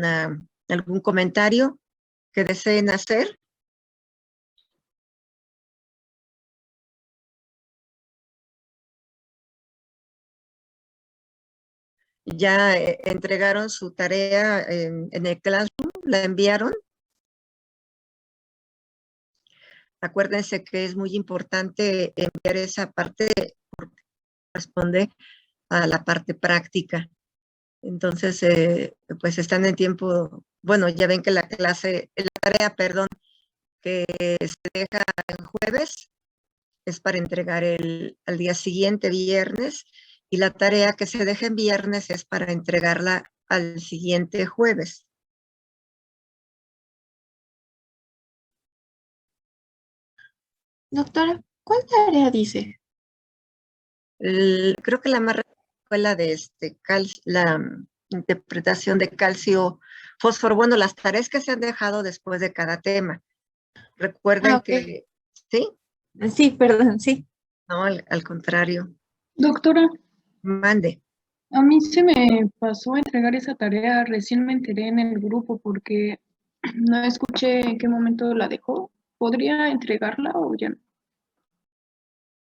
algún comentario que deseen hacer. ¿Ya entregaron su tarea en el Classroom? ¿La enviaron? Acuérdense que es muy importante enviar esa parte porque corresponde a la parte práctica. Entonces, pues están en tiempo, bueno, ya ven que la tarea, perdón, que se deja en jueves es para entregar al día siguiente, viernes, y la tarea que se deja en viernes es para entregarla al siguiente jueves. Doctora, ¿cuál tarea dice? Creo que la más reciente fue la de la interpretación de calcio, fósforo. Bueno, las tareas que se han dejado después de cada tema. Recuerden Ok. que, ¿sí? Sí, perdón, sí. No, al contrario. Doctora, Mande. a mí se me pasó a entregar esa tarea, recién me enteré en el grupo porque no escuché en qué momento la dejó. ¿Podría entregarla o ya no?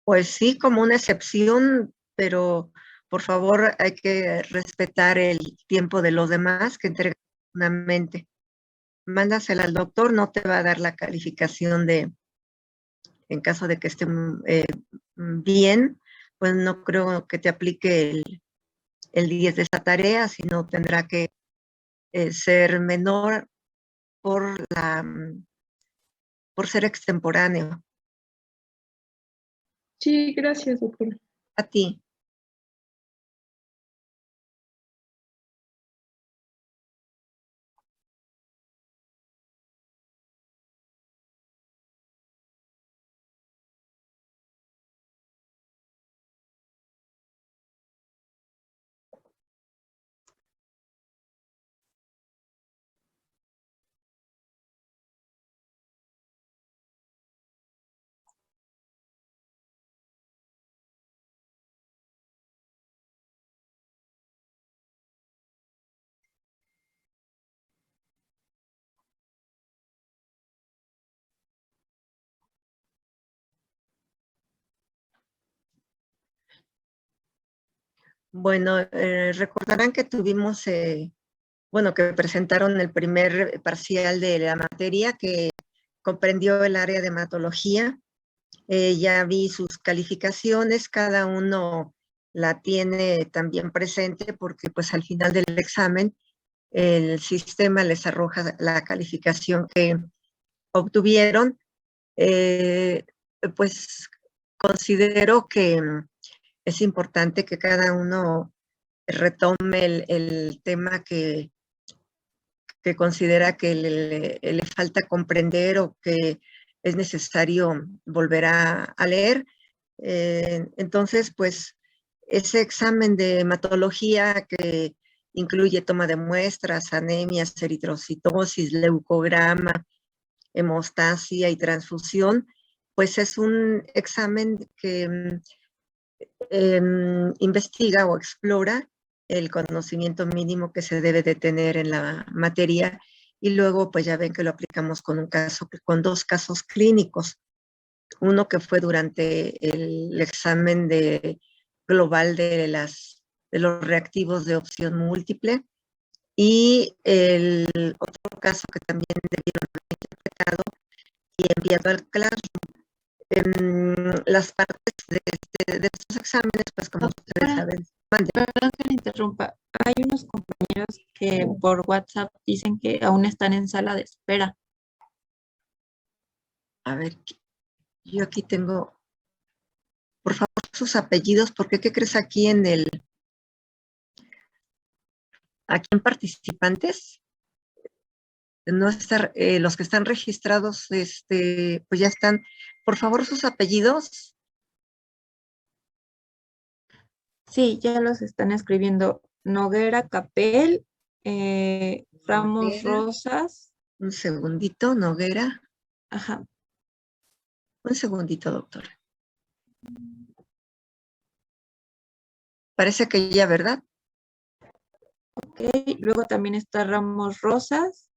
Pues sí, como una excepción, pero por favor hay que respetar el tiempo de los demás que entregan una mente. Mándasela al doctor, no te va a dar la calificación en caso de que esté bien, pues no creo que te aplique el 10 de esa tarea, sino tendrá que ser menor por por ser extemporáneo. Sí, gracias, doctora. A ti. Bueno, recordarán que tuvimos, bueno, que presentaron el primer parcial de la materia que comprendió el área de hematología. Ya vi sus calificaciones, cada uno la tiene también presente porque pues al final del examen el sistema les arroja la calificación que obtuvieron. Eh, pues considero que es importante que cada uno retome el tema que considera que le falta comprender o que es necesario volver a leer. Entonces, pues, ese examen de hematología que incluye toma de muestras, anemias, eritrocitosis, leucograma, hemostasia y transfusión, pues es un examen que investiga o explora el conocimiento mínimo que se debe de tener en la materia y luego pues ya ven que lo aplicamos con dos casos clínicos. Uno que fue durante el examen global de los reactivos de opción múltiple y el otro caso que también debieron haber interpretado y enviado al Classroom. Las partes de estos exámenes, pues como ustedes saben, Perdón que le interrumpa. Hay unos compañeros que por WhatsApp dicen que aún están en sala de espera. a ver, yo aquí tengo, por favor, sus apellidos, porque ¿qué crees aquí aquí en participantes? No estar, los que están registrados, pues ya están, por favor, sus apellidos. Sí, ya los están escribiendo. Noguera Capel, Ramos Noguera, Rosas. un segundito, Noguera. Ajá. Un segundito, doctor. Parece que ya, ¿verdad? Luego también está Ramos Rosas.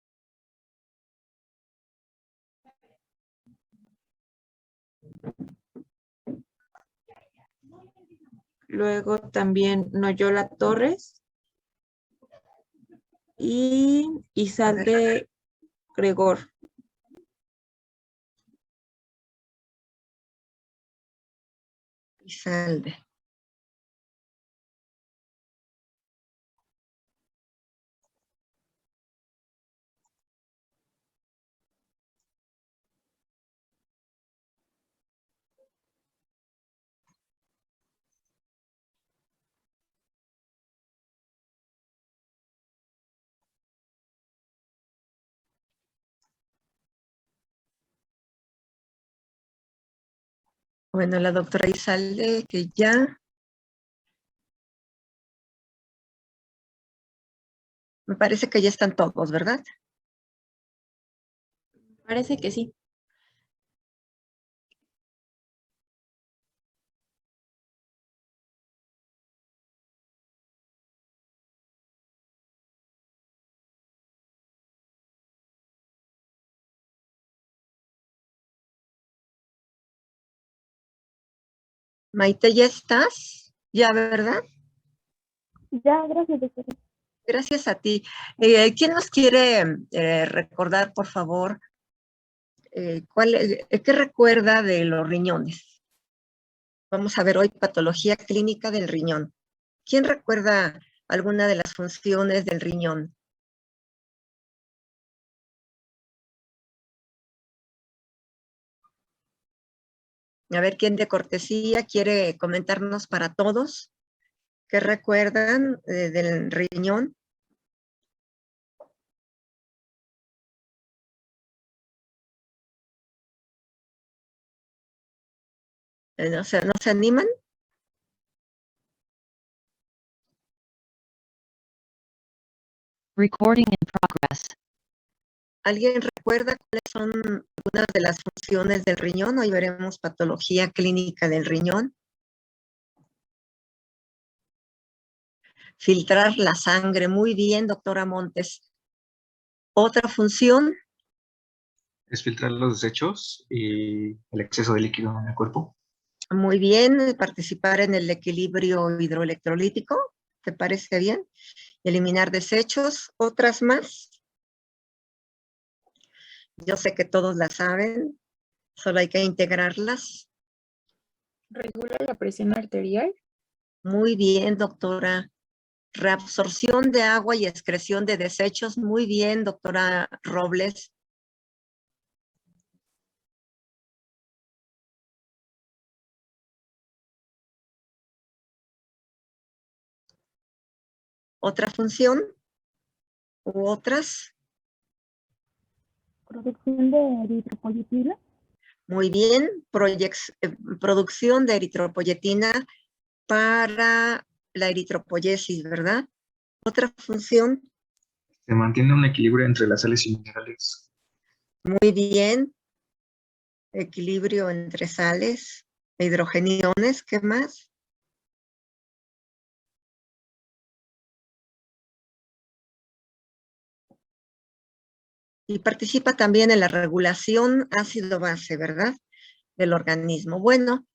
Luego también Noyola Torres y Izalde Gregor. Izalde. Bueno, la doctora Izalde, que ya. Me parece que ya están todos, ¿verdad? Parece que sí. Maite, ¿ya estás? Ya, ¿verdad? Ya, gracias, doctora. Gracias a ti. ¿Quién nos quiere recordar, por favor, qué recuerda de los riñones? Vamos a ver hoy patología clínica del riñón. ¿Quién recuerda alguna de las funciones del riñón? A ver, ¿quién de cortesía quiere comentarnos para todos? ¿Qué recuerdan del riñón? ¿No se animan? Recording in progress. ¿Alguien recuerda cuáles son algunas de las funciones del riñón? Hoy veremos patología clínica del riñón. Filtrar la sangre. Muy bien, doctora Montes. Otra función. Es filtrar los desechos y el exceso de líquido en el cuerpo. Muy bien, participar en el equilibrio hidroelectrolítico. ¿Te parece bien? Eliminar desechos. ¿Otras más? Yo sé que todos las saben, solo hay que integrarlas. Regula la presión arterial. Muy bien, doctora. Reabsorción de agua y excreción de desechos. Muy bien, doctora Robles. ¿Otra función? ¿U otras? Producción de eritropoyetina. Muy bien, producción de eritropoyetina para la eritropoyesis, ¿verdad? Otra función. Se mantiene un equilibrio entre las sales y minerales. Muy bien, equilibrio entre sales, hidrogeniones, ¿qué más? Y participa también en la regulación ácido-base, ¿verdad? Del organismo. Bueno,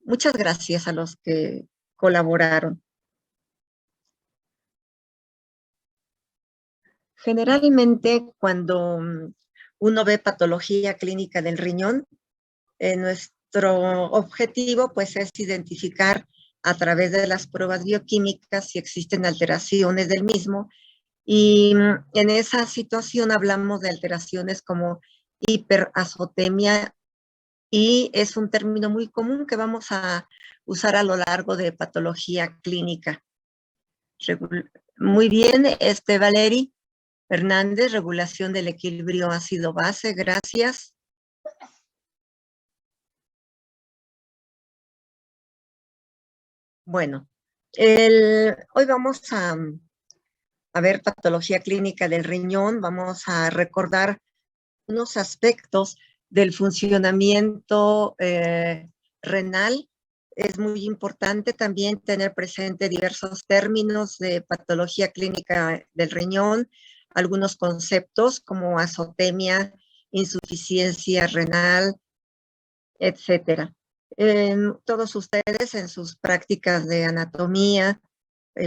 muchas gracias a los que colaboraron. Generalmente, cuando uno ve patología clínica del riñón, nuestro objetivo pues es identificar a través de las pruebas bioquímicas si existen alteraciones del mismo, y en esa situación hablamos de alteraciones como hiperazotemia, y es un término muy común que vamos a usar a lo largo de patología clínica. Muy bien, Valeri Hernández, regulación del equilibrio ácido-base, gracias. Bueno, hoy vamos a ver patología clínica del riñón, vamos a recordar unos aspectos del funcionamiento renal es muy importante también tener presente diversos términos de patología clínica del riñón, algunos conceptos como azotemia, insuficiencia renal, etcétera. Todos ustedes en sus prácticas de anatomía,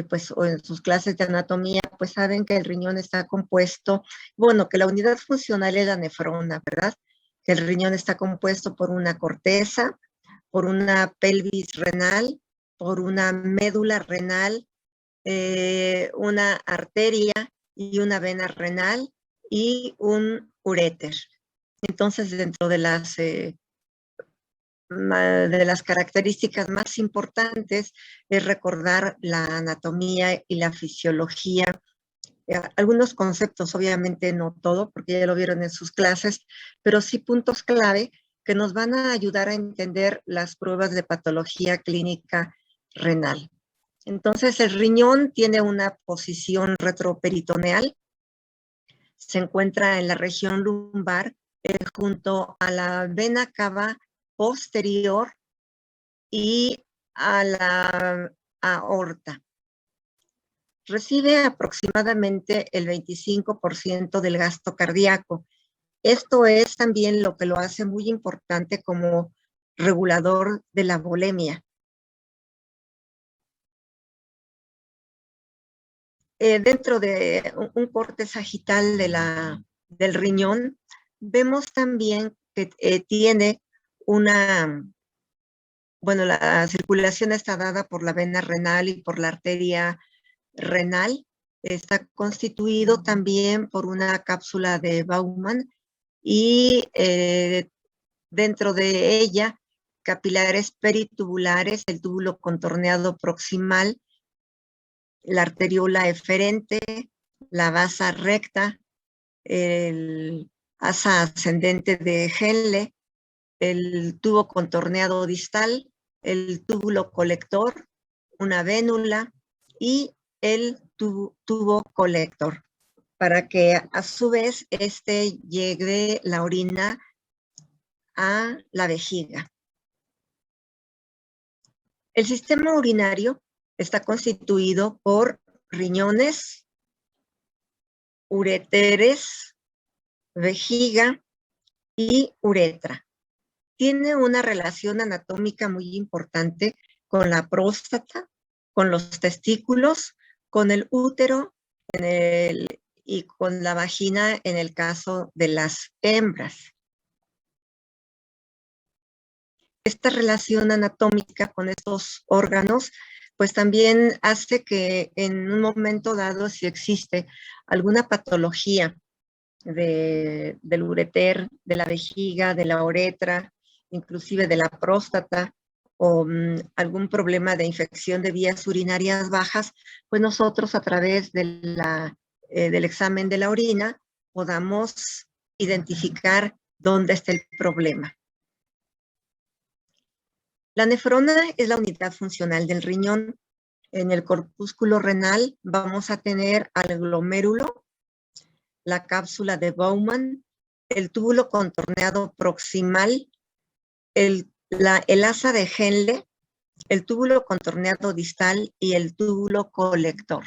pues, o en sus clases de anatomía, pues saben que el riñón está compuesto, bueno, que la unidad funcional es la nefrona, ¿verdad? Que el riñón está compuesto por una corteza, por una pelvis renal, por una médula renal, una arteria y una vena renal y un uréter. Entonces, dentro de las características más importantes es recordar la anatomía y la fisiología. Algunos conceptos, obviamente no todo, porque ya lo vieron en sus clases, pero sí puntos clave que nos van a ayudar a entender las pruebas de patología clínica renal. Entonces, el riñón tiene una posición retroperitoneal, se encuentra en la región lumbar, junto a la vena cava posterior y a la aorta. Recibe aproximadamente el 25% del gasto cardíaco. Esto es también lo que lo hace muy importante como regulador de la volemia. Dentro de un corte sagital del riñón, vemos también que tiene bueno, la circulación está dada por la vena renal y por la arteria renal. Está constituido también por una cápsula de Bowman y dentro de ella capilares peritubulares, el túbulo contorneado proximal, la arteriola eferente, la vasa recta, el asa ascendente de Henle, el tubo contorneado distal, el túbulo colector, una vénula y el tubo colector, para que a su vez llegue la orina a la vejiga. El sistema urinario está constituido por riñones, ureteres, vejiga y uretra. Tiene una relación anatómica muy importante con la próstata, con los testículos, con el útero y con la vagina en el caso de las hembras. Esta relación anatómica con estos órganos, pues también hace que en un momento dado, si existe alguna patología del ureter, de la vejiga, de la uretra, inclusive de la próstata, o algún problema de infección de vías urinarias bajas, pues nosotros a través del examen de la orina podamos identificar dónde está el problema. La nefrona es la unidad funcional del riñón. En el corpúsculo renal vamos a tener al glomérulo, la cápsula de Bowman, el túbulo contorneado proximal, el asa de Henle, el túbulo contorneado distal y el túbulo colector.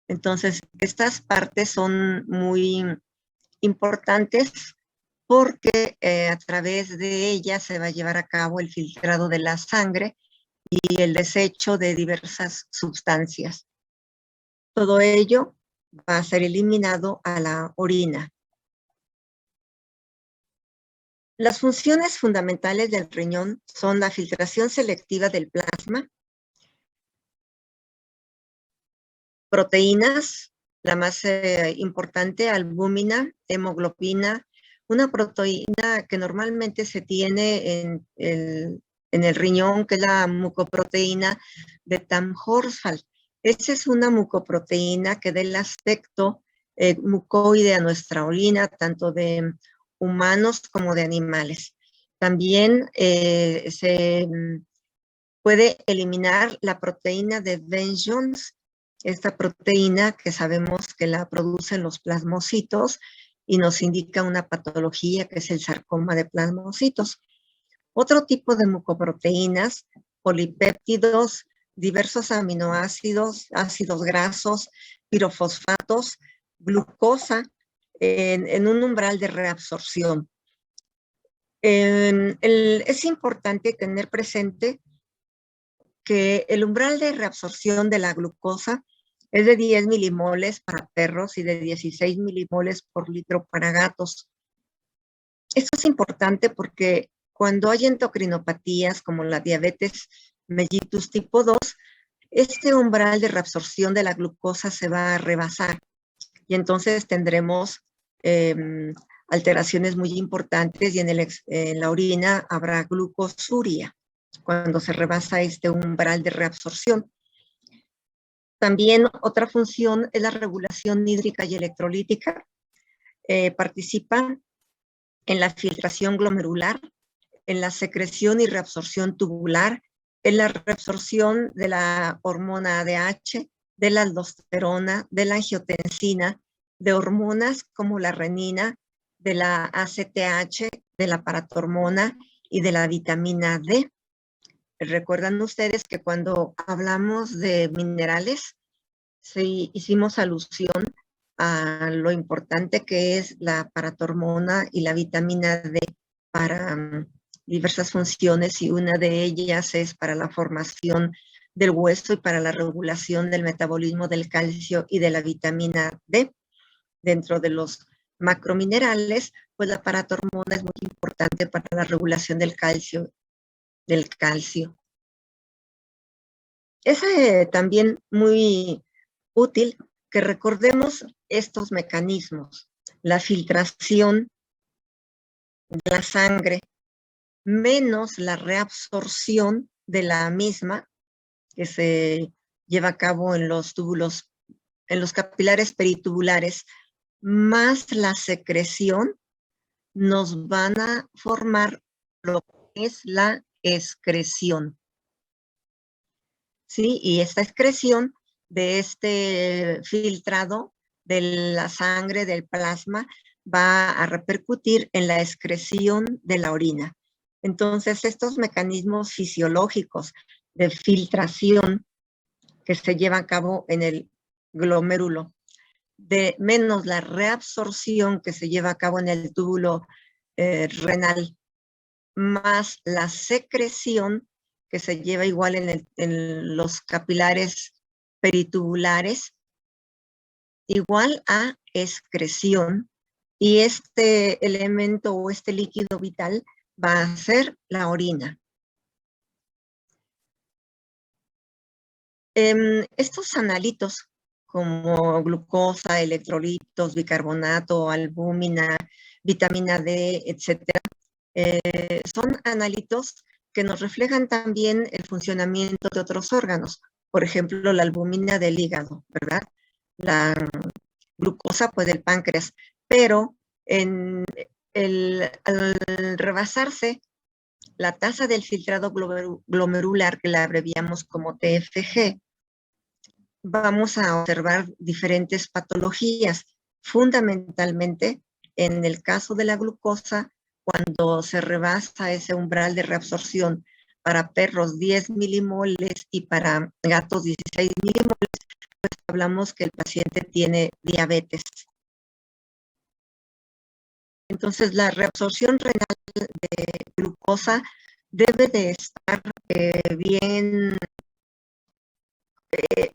Entonces, estas partes son muy importantes porque a través de ellas se va a llevar a cabo el filtrado de la sangre y el desecho de diversas sustancias. Todo ello va a ser eliminado a la orina. Las funciones fundamentales del riñón son la filtración selectiva del plasma, proteínas, la más importante, albúmina, hemoglobina, una proteína que normalmente se tiene en el riñón, que es la mucoproteína de Tamm-Horsfall. Esa es una mucoproteína que da el aspecto mucoide a nuestra orina, tanto de humanos como de animales. También se puede eliminar la proteína de Bence-Jones, esta proteína que sabemos que la producen los plasmocitos y nos indica una patología que es el sarcoma de plasmocitos. Otro tipo de mucoproteínas polipéptidos, diversos aminoácidos, ácidos grasos, pirofosfatos, glucosa en un umbral de reabsorción. Es importante tener presente que el umbral de reabsorción de la glucosa es de 10 milimoles para perros y de 16 milimoles por litro para gatos. Esto es importante porque cuando hay endocrinopatías como la diabetes mellitus tipo 2, este umbral de reabsorción de la glucosa se va a rebasar y entonces tendremos alteraciones muy importantes y en la orina habrá glucosuria cuando se rebasa este umbral de reabsorción. También otra función es la regulación hídrica y electrolítica. Participan en la filtración glomerular, en la secreción y reabsorción tubular, en la reabsorción de la hormona ADH, de la aldosterona, de la angiotensina, de hormonas como la renina, de la ACTH, de la paratormona y de la vitamina D. Recuerdan ustedes que cuando hablamos de minerales, sí hicimos alusión a lo importante que es la paratormona y la vitamina D para diversas funciones, y una de ellas es para la formación del hueso y para la regulación del metabolismo del calcio y de la vitamina D. Dentro de los macrominerales, pues la paratormona es muy importante para la regulación del calcio. Es también muy útil que recordemos estos mecanismos: la filtración de la sangre menos la reabsorción de la misma que se lleva a cabo en los túbulos, en los capilares peritubulares, más la secreción, nos van a formar lo que es la excreción. ¿Sí? Y esta excreción de este filtrado de la sangre, del plasma, va a repercutir en la excreción de la orina. Entonces, estos mecanismos fisiológicos de filtración que se llevan a cabo en el glomérulo, de menos la reabsorción que se lleva a cabo en el túbulo renal, más la secreción que se lleva igual en los capilares peritubulares, igual a excreción, y este elemento o este líquido vital va a ser la orina. Estos analitos como glucosa, electrolitos, bicarbonato, albúmina, vitamina D, etcétera, son analitos que nos reflejan también el funcionamiento de otros órganos. Por ejemplo, la albúmina del hígado, ¿verdad? La glucosa, pues, del páncreas. Pero al rebasarse la tasa del filtrado glomerular, que la abreviamos como TFG, vamos a observar diferentes patologías, fundamentalmente en el caso de la glucosa, cuando se rebasa ese umbral de reabsorción para perros 10 milimoles y para gatos 16 milimoles, pues hablamos que el paciente tiene diabetes. Entonces, la reabsorción renal de glucosa debe de estar bien, debe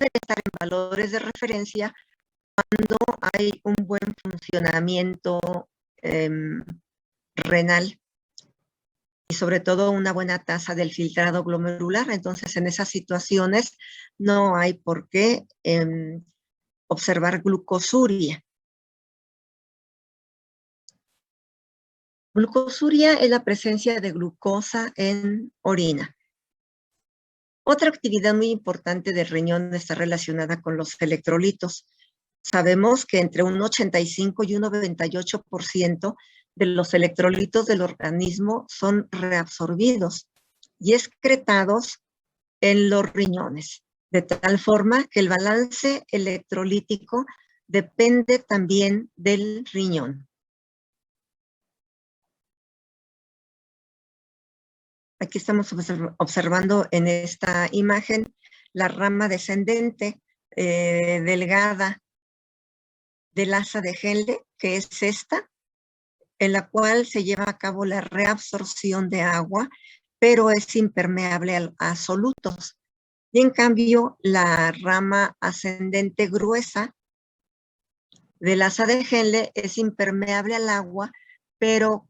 de estar en valores de referencia cuando hay un buen funcionamiento renal y sobre todo una buena tasa del filtrado glomerular. Entonces, en esas situaciones no hay por qué observar glucosuria. Glucosuria es la presencia de glucosa en orina. Otra actividad muy importante del riñón está relacionada con los electrolitos. Sabemos que entre un 85 y un 98% de los electrolitos del organismo son reabsorbidos y excretados en los riñones, de tal forma que el balance electrolítico depende también del riñón. Aquí estamos observando en esta imagen la rama descendente delgada del asa de Henle, que es esta, en la cual se lleva a cabo la reabsorción de agua, pero es impermeable a solutos. Y en cambio, la rama ascendente gruesa del asa de Henle es impermeable al agua, pero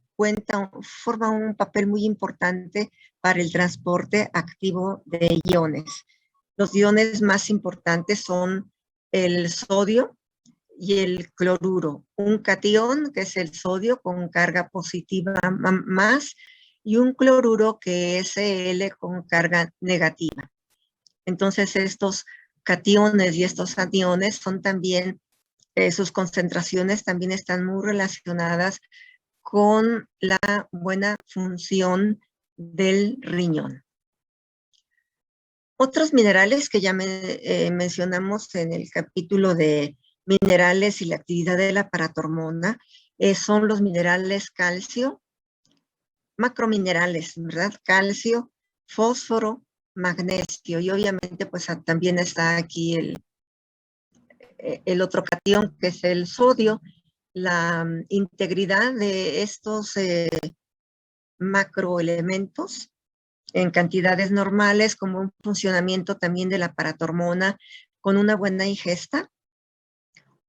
forma un papel muy importante para el transporte activo de iones. Los iones más importantes son el sodio y el cloruro. Un catión, que es el sodio con carga positiva más, y un cloruro que es Cl con carga negativa. Entonces, estos cationes y estos aniones son también, sus concentraciones también están muy relacionadas con la buena función del riñón. Otros minerales que ya mencionamos en el capítulo de minerales y la actividad de la paratormona son los minerales calcio, macrominerales, ¿verdad? Calcio, fósforo, magnesio, y obviamente pues también está aquí el otro catión, que es el sodio. La integridad de estos macroelementos en cantidades normales, como un funcionamiento también de la paratormona con una buena ingesta,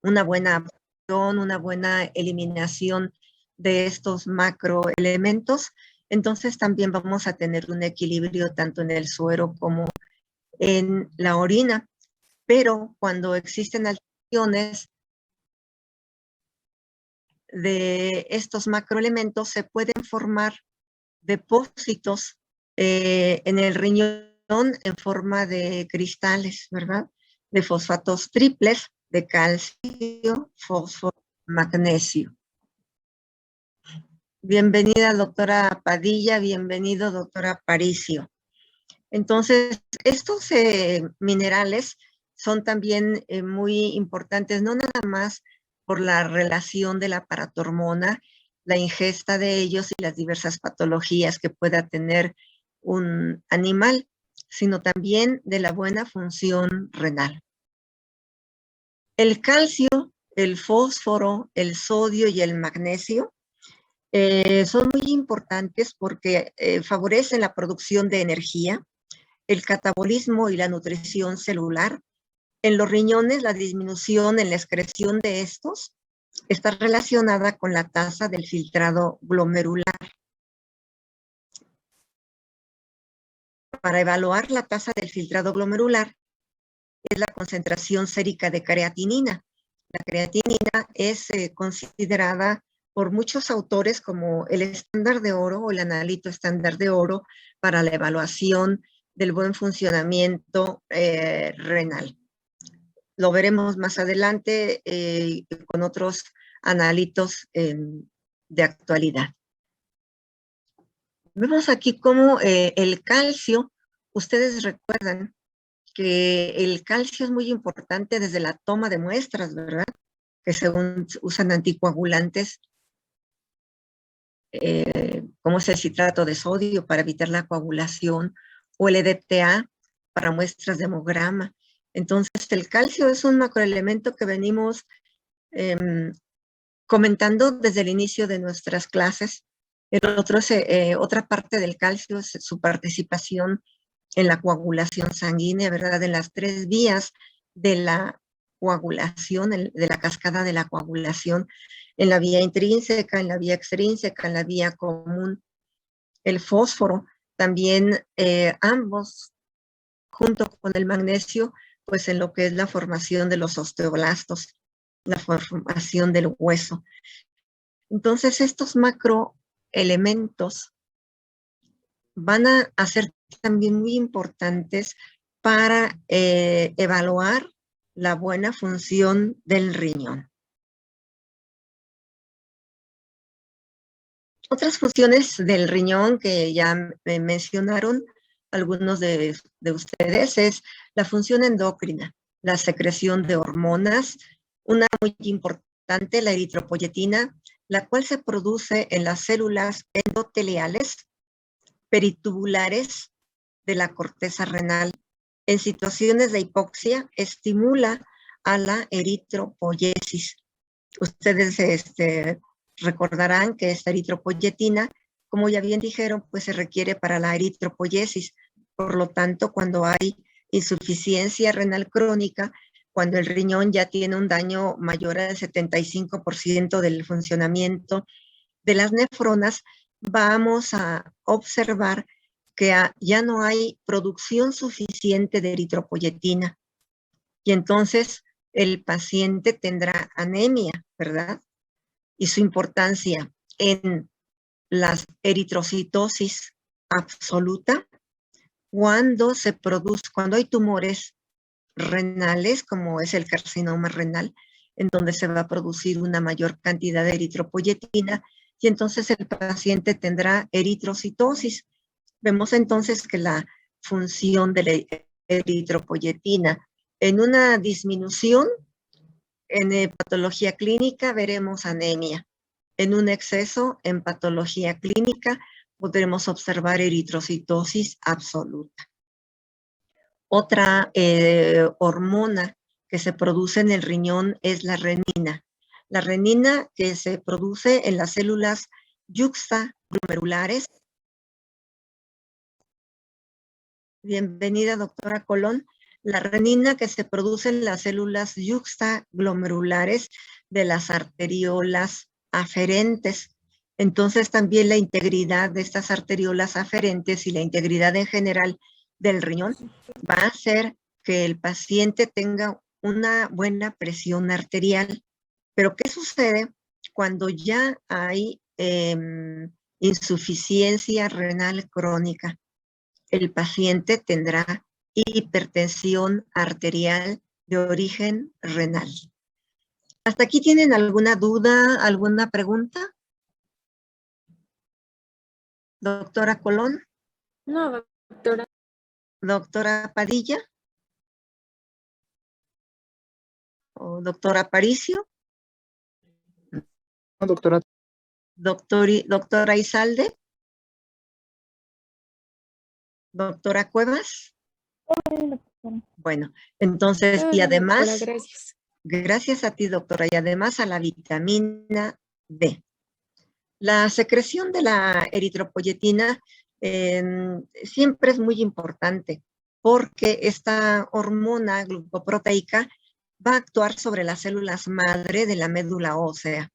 una buena absorción, una buena eliminación de estos macroelementos, entonces también vamos a tener un equilibrio tanto en el suero como en la orina. Pero cuando existen alteraciones de estos macroelementos, se pueden formar depósitos en el riñón en forma de cristales, ¿verdad? De fosfatos triples de calcio, fósforo, magnesio. Bienvenida, doctora Padilla, bienvenido, doctora Aparicio. Entonces, estos minerales son también muy importantes, no nada más por la relación de la paratormona, la ingesta de ellos y las diversas patologías que pueda tener un animal, sino también de la buena función renal. El calcio, el fósforo, el sodio y el magnesio son muy importantes porque favorecen la producción de energía, el catabolismo y la nutrición celular. En los riñones, la disminución en la excreción de estos está relacionada con la tasa del filtrado glomerular. Para evaluar la tasa del filtrado glomerular es la concentración sérica de creatinina. La creatinina es considerada por muchos autores como el estándar de oro o el analito estándar de oro para la evaluación del buen funcionamiento renal. Lo veremos más adelante con otros analitos de actualidad. Vemos aquí cómo el calcio, ustedes recuerdan que el calcio es muy importante desde la toma de muestras, ¿verdad? Que se usan anticoagulantes, como es el citrato de sodio para evitar la coagulación, o el EDTA para muestras de hemograma. Entonces, el calcio es un macroelemento que venimos comentando desde el inicio de nuestras clases. Otra parte del calcio es su participación en la coagulación sanguínea, ¿verdad? En las 3 vías de la coagulación, de la cascada de la coagulación, en la vía intrínseca, en la vía extrínseca, en la vía común. El fósforo, también ambos, junto con el magnesio, pues en lo que es la formación de los osteoblastos, la formación del hueso. Entonces, estos macroelementos van a ser también muy importantes para evaluar la buena función del riñón. Otras funciones del riñón que ya mencionaron algunos de ustedes es la función endocrina, la secreción de hormonas, una muy importante, la eritropoyetina, la cual se produce en las células endoteliales peritubulares de la corteza renal. En situaciones de hipoxia, estimula a la eritropoyesis. Ustedes recordarán que esta eritropoyetina, como ya bien dijeron, pues se requiere para la eritropoyesis. Por lo tanto, cuando hay insuficiencia renal crónica, cuando el riñón ya tiene un daño mayor al 75% del funcionamiento de las nefronas, vamos a observar que ya no hay producción suficiente de eritropoyetina. Y entonces el paciente tendrá anemia, ¿verdad? Y su importancia en la eritrocitosis absoluta, cuando hay tumores renales, como es el carcinoma renal, en donde se va a producir una mayor cantidad de eritropoyetina, y entonces el paciente tendrá eritrocitosis. Vemos entonces que la función de la eritropoyetina en una disminución, en patología clínica veremos anemia. En un exceso, en patología clínica, podremos observar eritrocitosis absoluta. Otra hormona que se produce en el riñón es la renina. La renina que se produce en las células yuxtaglomerulares. Bienvenida, doctora Colón. La renina que se produce en las células yuxtaglomerulares de las arteriolas aferentes. Entonces también la integridad de estas arteriolas aferentes y la integridad en general del riñón va a hacer que el paciente tenga una buena presión arterial. Pero ¿qué sucede cuando ya hay insuficiencia renal crónica? El paciente tendrá hipertensión arterial de origen renal. ¿Hasta aquí tienen alguna duda, alguna pregunta? Doctora Colón. No, doctora. Doctora Padilla. ¿O doctora Aparicio? No, doctora. Doctora Izalde. Doctora Cuevas. Bueno, entonces, y además, Doctora, gracias. Gracias a ti, doctora, y además a la vitamina D. La secreción de la eritropoyetina siempre es muy importante porque esta hormona glucoproteica va a actuar sobre las células madre de la médula ósea,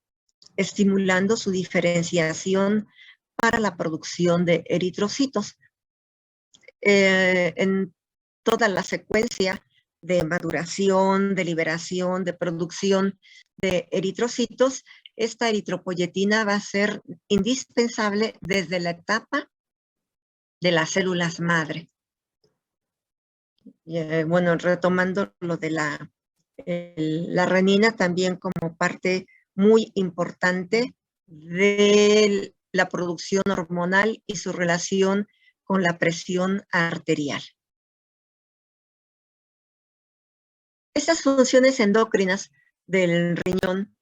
estimulando su diferenciación para la producción de eritrocitos. En toda la secuencia de maduración, de liberación, de producción de eritrocitos, esta eritropoyetina va a ser indispensable desde la etapa de las células madre. Bueno, retomando lo de la renina también como parte muy importante de la producción hormonal y su relación con la presión arterial. Estas funciones endocrinas del riñón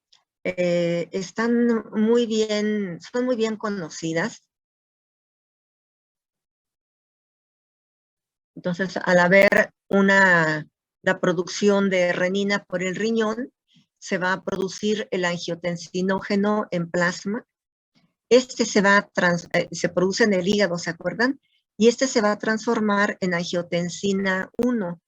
son muy bien conocidas. Entonces, al haber la producción de renina por el riñón, se va a producir el angiotensinógeno en plasma. Se produce en el hígado, ¿se acuerdan? Y se va a transformar en angiotensina 1.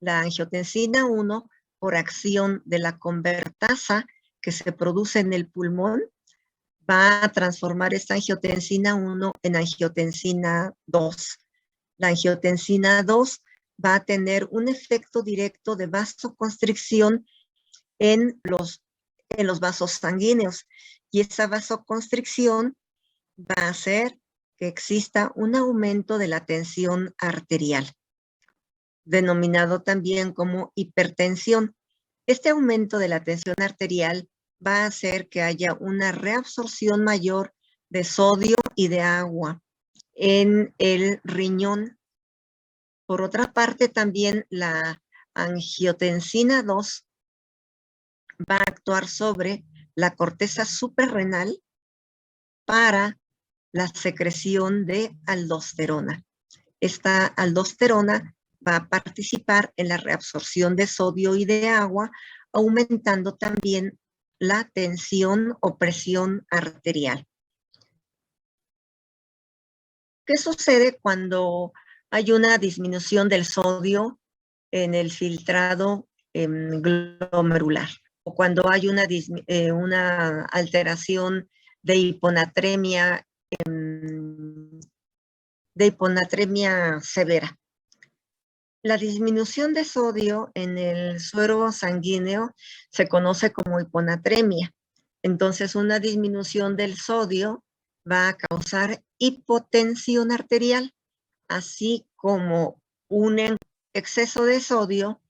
La angiotensina 1, por acción de la convertasa que se produce en el pulmón, va a transformar esta angiotensina 1 en angiotensina 2. La angiotensina 2 va a tener un efecto directo de vasoconstricción en los vasos sanguíneos. Y esa vasoconstricción va a hacer que exista un aumento de la tensión arterial, denominado también como hipertensión. Este aumento de la tensión arterial va a hacer que haya una reabsorción mayor de sodio y de agua en el riñón. Por otra parte, también la angiotensina 2 va a actuar sobre la corteza suprarrenal para la secreción de aldosterona. Esta aldosterona va a participar en la reabsorción de sodio y de agua, aumentando también la tensión o presión arterial. ¿Qué sucede cuando hay una disminución del sodio en el filtrado glomerular? O cuando hay una alteración de hiponatremia severa. La disminución de sodio en el suero sanguíneo se conoce como hiponatremia. Entonces, una disminución del sodio va a causar hipotensión arterial, así como un exceso de sodio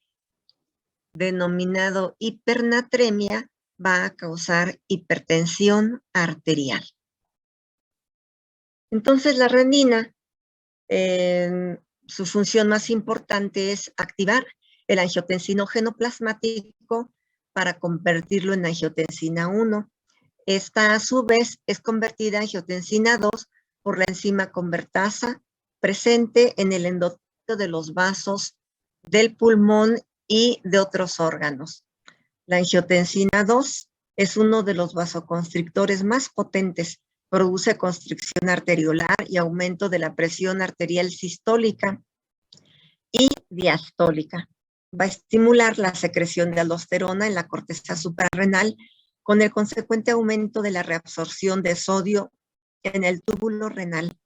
denominado hipernatremia va a causar hipertensión arterial. Entonces, la renina, su función más importante es activar el angiotensinógeno plasmático para convertirlo en angiotensina 1. Esta, a su vez, es convertida en angiotensina 2 por la enzima convertasa presente en el endotelio de los vasos del pulmón y de otros órganos. La angiotensina 2 es uno de los vasoconstrictores más potentes. Produce constricción arteriolar y aumento de la presión arterial sistólica y diastólica. Va a estimular la secreción de aldosterona en la corteza suprarrenal con el consecuente aumento de la reabsorción de sodio en el túbulo renal.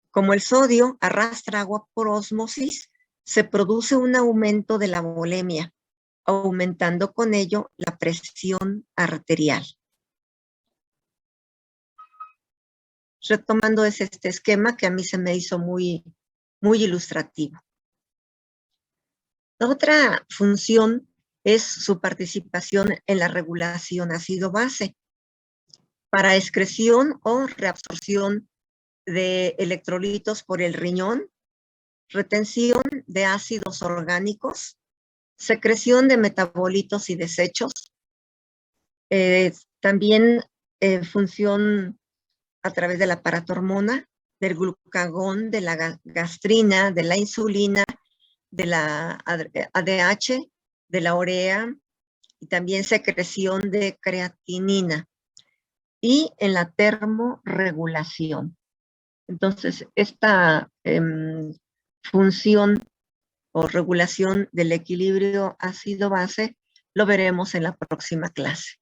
Como el sodio arrastra agua por ósmosis, se produce un aumento de la volemia, aumentando con ello la presión arterial. Retomando este esquema que a mí se me hizo muy ilustrativo. La otra función es su participación en la regulación ácido-base para excreción o reabsorción de electrolitos por el riñón, retención de ácidos orgánicos, secreción de metabolitos y desechos, también función a través del aparato hormona, del glucagón, de la gastrina, de la insulina, de la ADH, de la urea y también secreción de creatinina y en la termorregulación. Entonces, esta función o regulación del equilibrio ácido-base lo veremos en la próxima clase.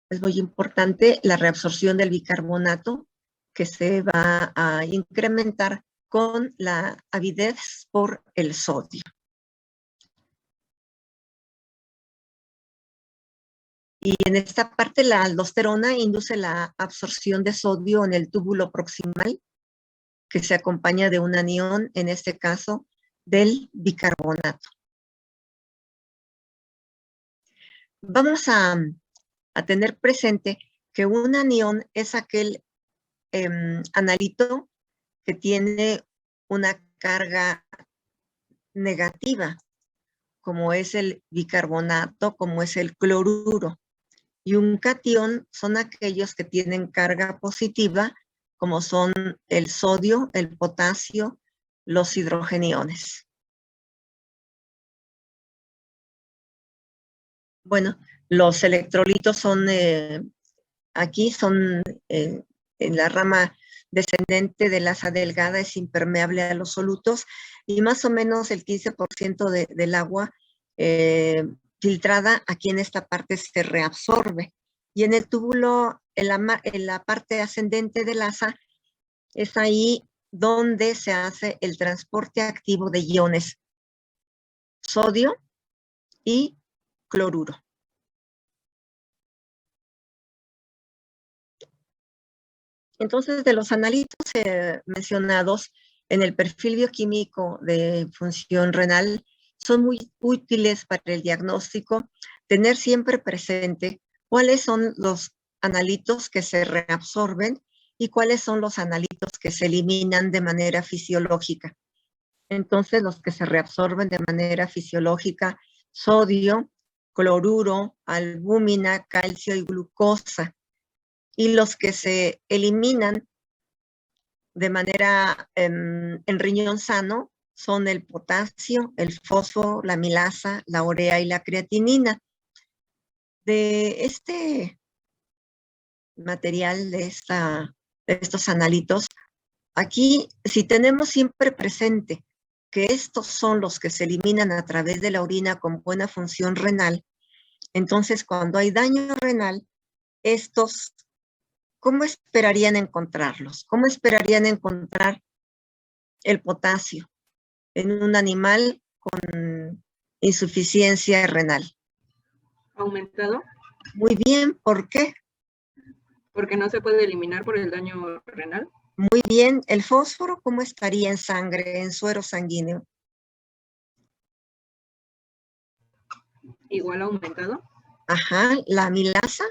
Es muy importante la reabsorción del bicarbonato, que se va a incrementar con la avidez por el sodio. Y en esta parte la aldosterona induce la absorción de sodio en el túbulo proximal, que se acompaña de un anión, en este caso del bicarbonato. Vamos a tener presente que un anión es aquel analito que tiene una carga negativa, como es el bicarbonato, como es el cloruro. Y un catión son aquellos que tienen carga positiva, como son el sodio, el potasio, los hidrogeniones. Bueno, los electrolitos son, aquí son en la rama descendente de la asa delgada, es impermeable a los solutos y más o menos el 15% del agua filtrada aquí en esta parte se reabsorbe. Y en el túbulo, en la parte ascendente del asa, es ahí donde se hace el transporte activo de iones sodio y cloruro. Entonces, de los analitos mencionados en el perfil bioquímico de función renal, son muy útiles para el diagnóstico tener siempre presente cuáles son los analitos que se reabsorben y cuáles son los analitos que se eliminan de manera fisiológica. Entonces, los que se reabsorben de manera fisiológica, sodio, cloruro, albúmina, calcio y glucosa. Y los que se eliminan de manera en riñón sano son el potasio, el fósforo, la milasa, la urea y la creatinina. De este material, de estos analitos, aquí, si tenemos siempre presente que estos son los que se eliminan a través de la orina con buena función renal, entonces cuando hay daño renal, estos, ¿cómo esperarían encontrarlos? ¿Cómo esperarían encontrar el potasio en un animal con insuficiencia renal? Aumentado, Muy bien, ¿por qué? porque no se puede eliminar por el daño renal. Muy bien, ¿el fósforo cómo estaría en sangre, en suero sanguíneo? Igual aumentado, Ajá, la milasa,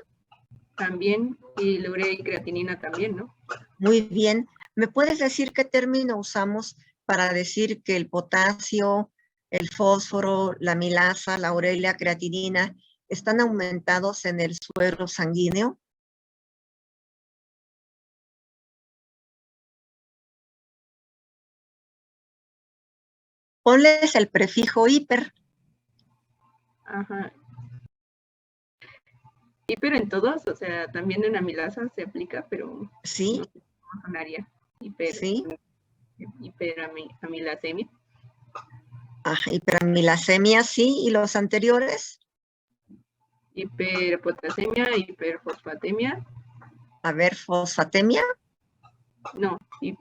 también, y la urea y creatinina también, ¿no? muy bien. ¿Me puedes decir qué término usamos para decir que el potasio, el fósforo, la milasa, la urea y la creatinina están aumentados en el suero sanguíneo? Ponles el prefijo hiper. Ajá. Hiper en todos, o sea, también en amilasa se aplica, pero Sí, no sé cómo sonaría. Hiper, sí. hiperamilasemia. Ajá, hiperamilasemia, sí. ¿Y los anteriores? Hiperpotasemia, hiperfosfatemia. A ver, fosfatemia. No, y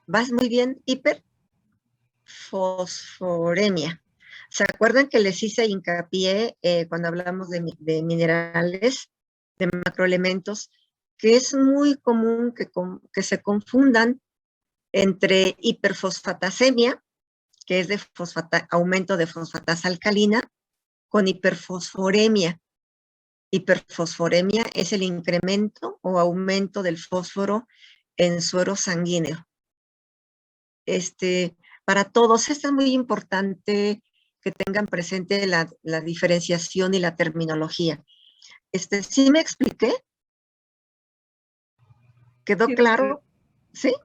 Vas muy bien, hiperfosforemia. ¿Se acuerdan que les hice hincapié cuando hablamos de minerales, de macroelementos, que es muy común que se confundan entre hiperfosfatasemia, que es de aumento de fosfatasa alcalina, con hiperfosforemia. Hiperfosforemia es el incremento o aumento del fósforo en suero sanguíneo. Para todos, esto es muy importante que tengan presente la diferenciación y la terminología. ¿Sí me expliqué? ¿Quedó sí, claro? ¿Sí? sí,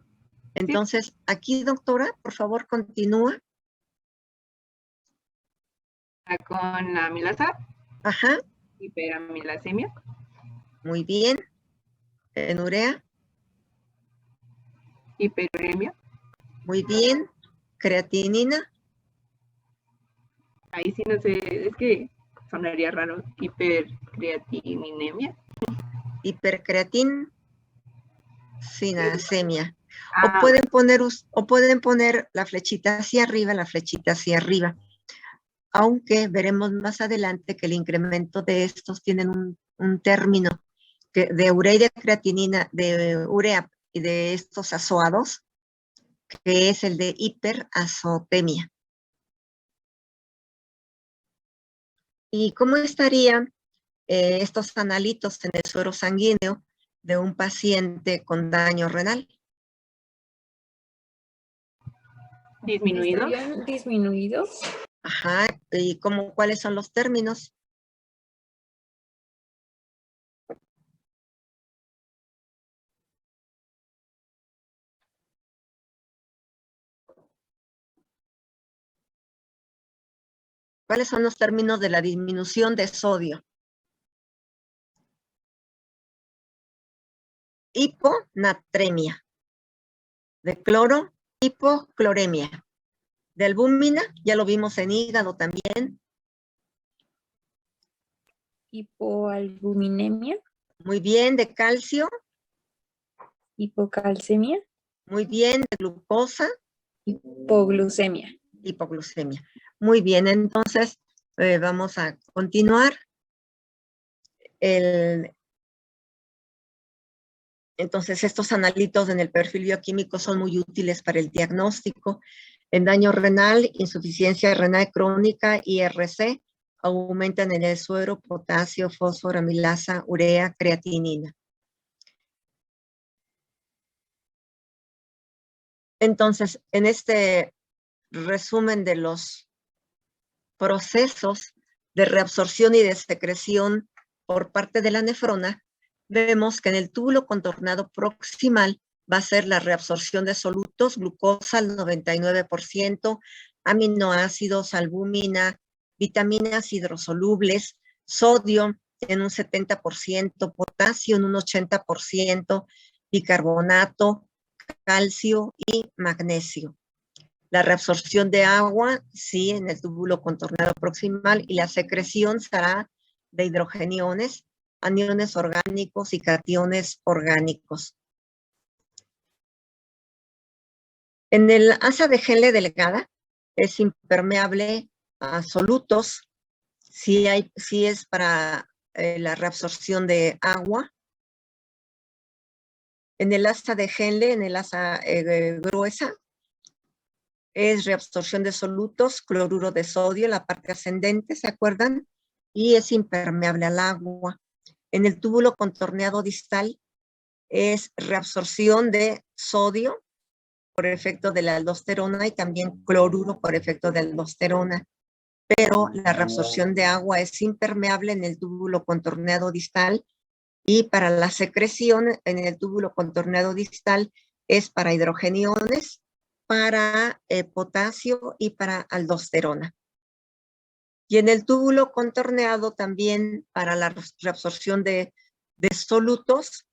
Entonces, aquí, doctora, por favor, continúa. con la amilasa, Ajá, hiperamilasemia, muy bien. En urea, hiperuremia. muy bien. Creatinina, Ahí sí no sé, es que sonaría raro. Hipercreatininemia. hipercreatininasemia. O Ah, pueden poner la flechita hacia arriba, la flechita hacia arriba. Aunque veremos más adelante que el incremento de estos tienen un término de urea y de creatinina, de urea y de estos azoados, que es el de hiperazotemia. ¿Y cómo estarían estos analitos en el suero sanguíneo de un paciente con daño renal? disminuidos. ¿Estarían disminuidos? Ajá, ¿y cuáles son los términos? ¿Cuáles son los términos de la disminución de sodio? Hiponatremia. De cloro, hipocloremia. De albúmina, ya lo vimos en hígado también. Hipoalbuminemia, Muy bien, de calcio. hipocalcemia, Muy bien, de glucosa. hipoglucemia. Hipoglucemia. Muy bien, entonces vamos a continuar. Entonces, estos analitos en el perfil bioquímico son muy útiles para el diagnóstico. En daño renal, insuficiencia renal crónica, IRC, aumentan en el suero potasio, fósforo, amilasa, urea, creatinina. Entonces, en este resumen de los procesos de reabsorción y de secreción por parte de la nefrona, vemos que en el túbulo contornado proximal va a ser la reabsorción de solutos, glucosa al 99%, aminoácidos, albúmina, vitaminas hidrosolubles, sodio en un 70%, potasio en un 80%, bicarbonato, calcio y magnesio. La reabsorción de agua, sí, en el túbulo contornado proximal, y la secreción será de hidrogeniones, aniones orgánicos y cationes orgánicos. En el asa de Henle delgada es impermeable a solutos, sí es para la reabsorción de agua. En el asa de Henle, en el asa gruesa, es reabsorción de solutos, cloruro de sodio, la parte ascendente, ¿se acuerdan? Y es impermeable al agua. En el túbulo contorneado distal es reabsorción de sodio por efecto de la aldosterona y también cloruro por efecto de aldosterona. Pero la reabsorción de agua es impermeable en el túbulo contorneado distal, y para la secreción en el túbulo contorneado distal es para hidrogeniones, para potasio y para aldosterona. Y en el túbulo contorneado también para la reabsorción de solutos,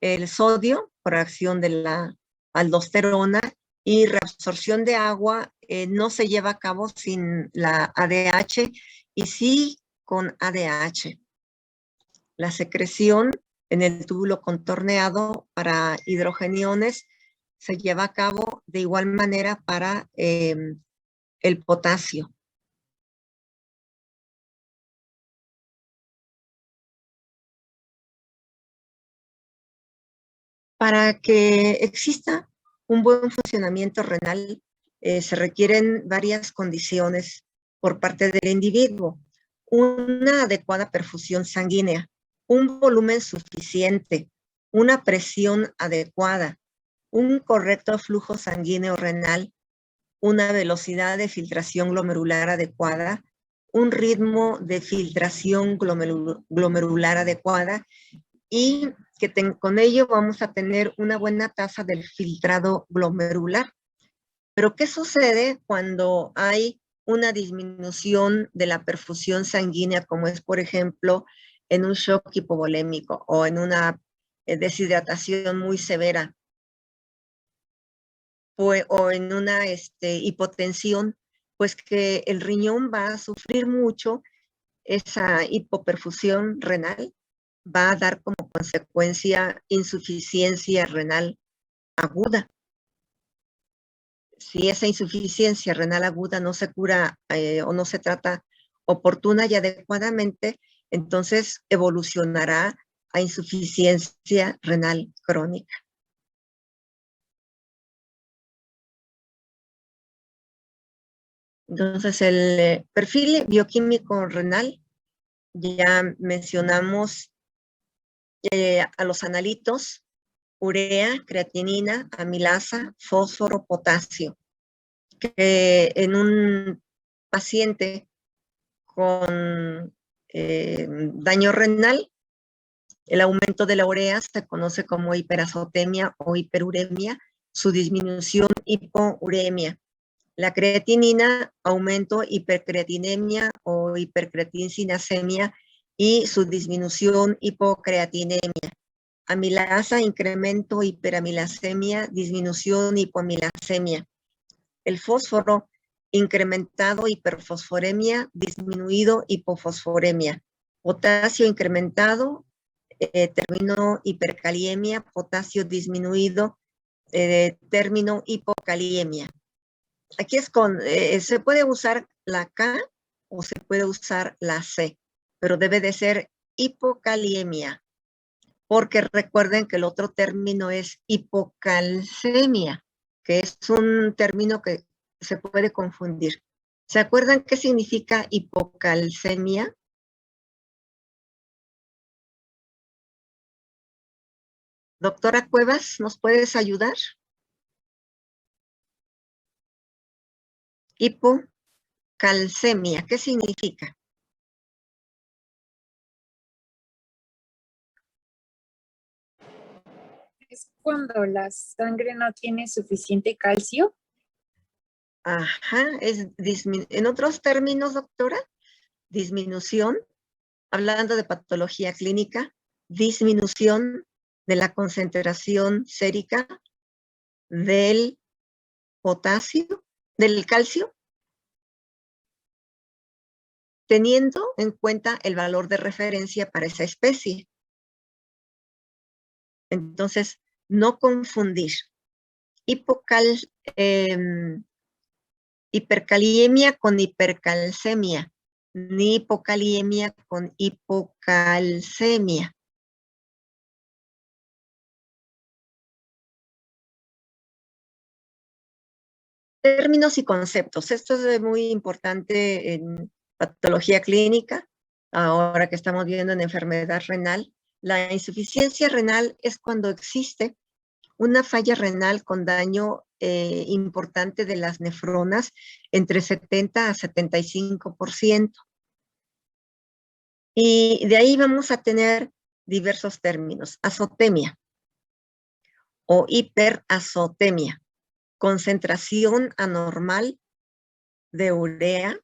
el sodio por acción de la aldosterona, y reabsorción de agua no se lleva a cabo sin la ADH y sí con ADH. La secreción en el túbulo contorneado para hidrogeniones se lleva a cabo de igual manera para el potasio. Para que exista un buen funcionamiento renal, se requieren varias condiciones por parte del individuo. Una adecuada perfusión sanguínea, un volumen suficiente, una presión adecuada, un correcto flujo sanguíneo renal, una velocidad de filtración glomerular adecuada, un ritmo de filtración glomerular adecuada, y que con ello vamos a tener una buena tasa del filtrado glomerular. Pero ¿qué sucede cuando hay una disminución de la perfusión sanguínea, como es, por ejemplo, en un shock hipovolémico o en una deshidratación muy severa, o en una hipotensión? Pues que el riñón va a sufrir mucho esa hipoperfusión renal, va a dar como consecuencia insuficiencia renal aguda. Si esa insuficiencia renal aguda no se cura o no se trata oportuna y adecuadamente, entonces evolucionará a insuficiencia renal crónica. Entonces, el perfil bioquímico renal, ya mencionamos a los analitos: urea, creatinina, amilasa, fósforo, potasio, que en un paciente con daño renal, el aumento de la urea se conoce como hiperazotemia o hiperuremia, su disminución hipouremia. La creatinina, aumento hipercreatinemia o hipercreatininasemia, y su disminución hipocreatinemia. Amilasa, incremento hiperamilasemia, disminución hipoamilasemia. El fósforo, incrementado hiperfosforemia, disminuido hipofosforemia. Potasio, incrementado, término hipercaliemia, potasio disminuido, término hipocaliemia. Aquí se puede usar la K o se puede usar la C, pero debe de ser hipocaliemia, porque recuerden que el otro término es hipocalcemia, que es un término que se puede confundir. ¿Se acuerdan qué significa hipocalcemia? Doctora Cuevas, ¿nos puedes ayudar? Hipocalcemia, ¿qué significa? Es cuando la sangre no tiene suficiente calcio. Ajá, en otros términos, doctora, disminución, hablando de patología clínica, disminución de la concentración sérica del potasio, del calcio, teniendo en cuenta el valor de referencia para esa especie. Entonces, no confundir hipercaliemia con hipercalcemia, ni hipocaliemia con hipocalcemia. Términos y conceptos. Esto es muy importante en patología clínica, ahora que estamos viendo en enfermedad renal. La insuficiencia renal es cuando existe una falla renal con daño importante de las nefronas, entre 70 a 75%. Y de ahí vamos a tener diversos términos. Azotemia o hiperazotemia, concentración anormal de urea,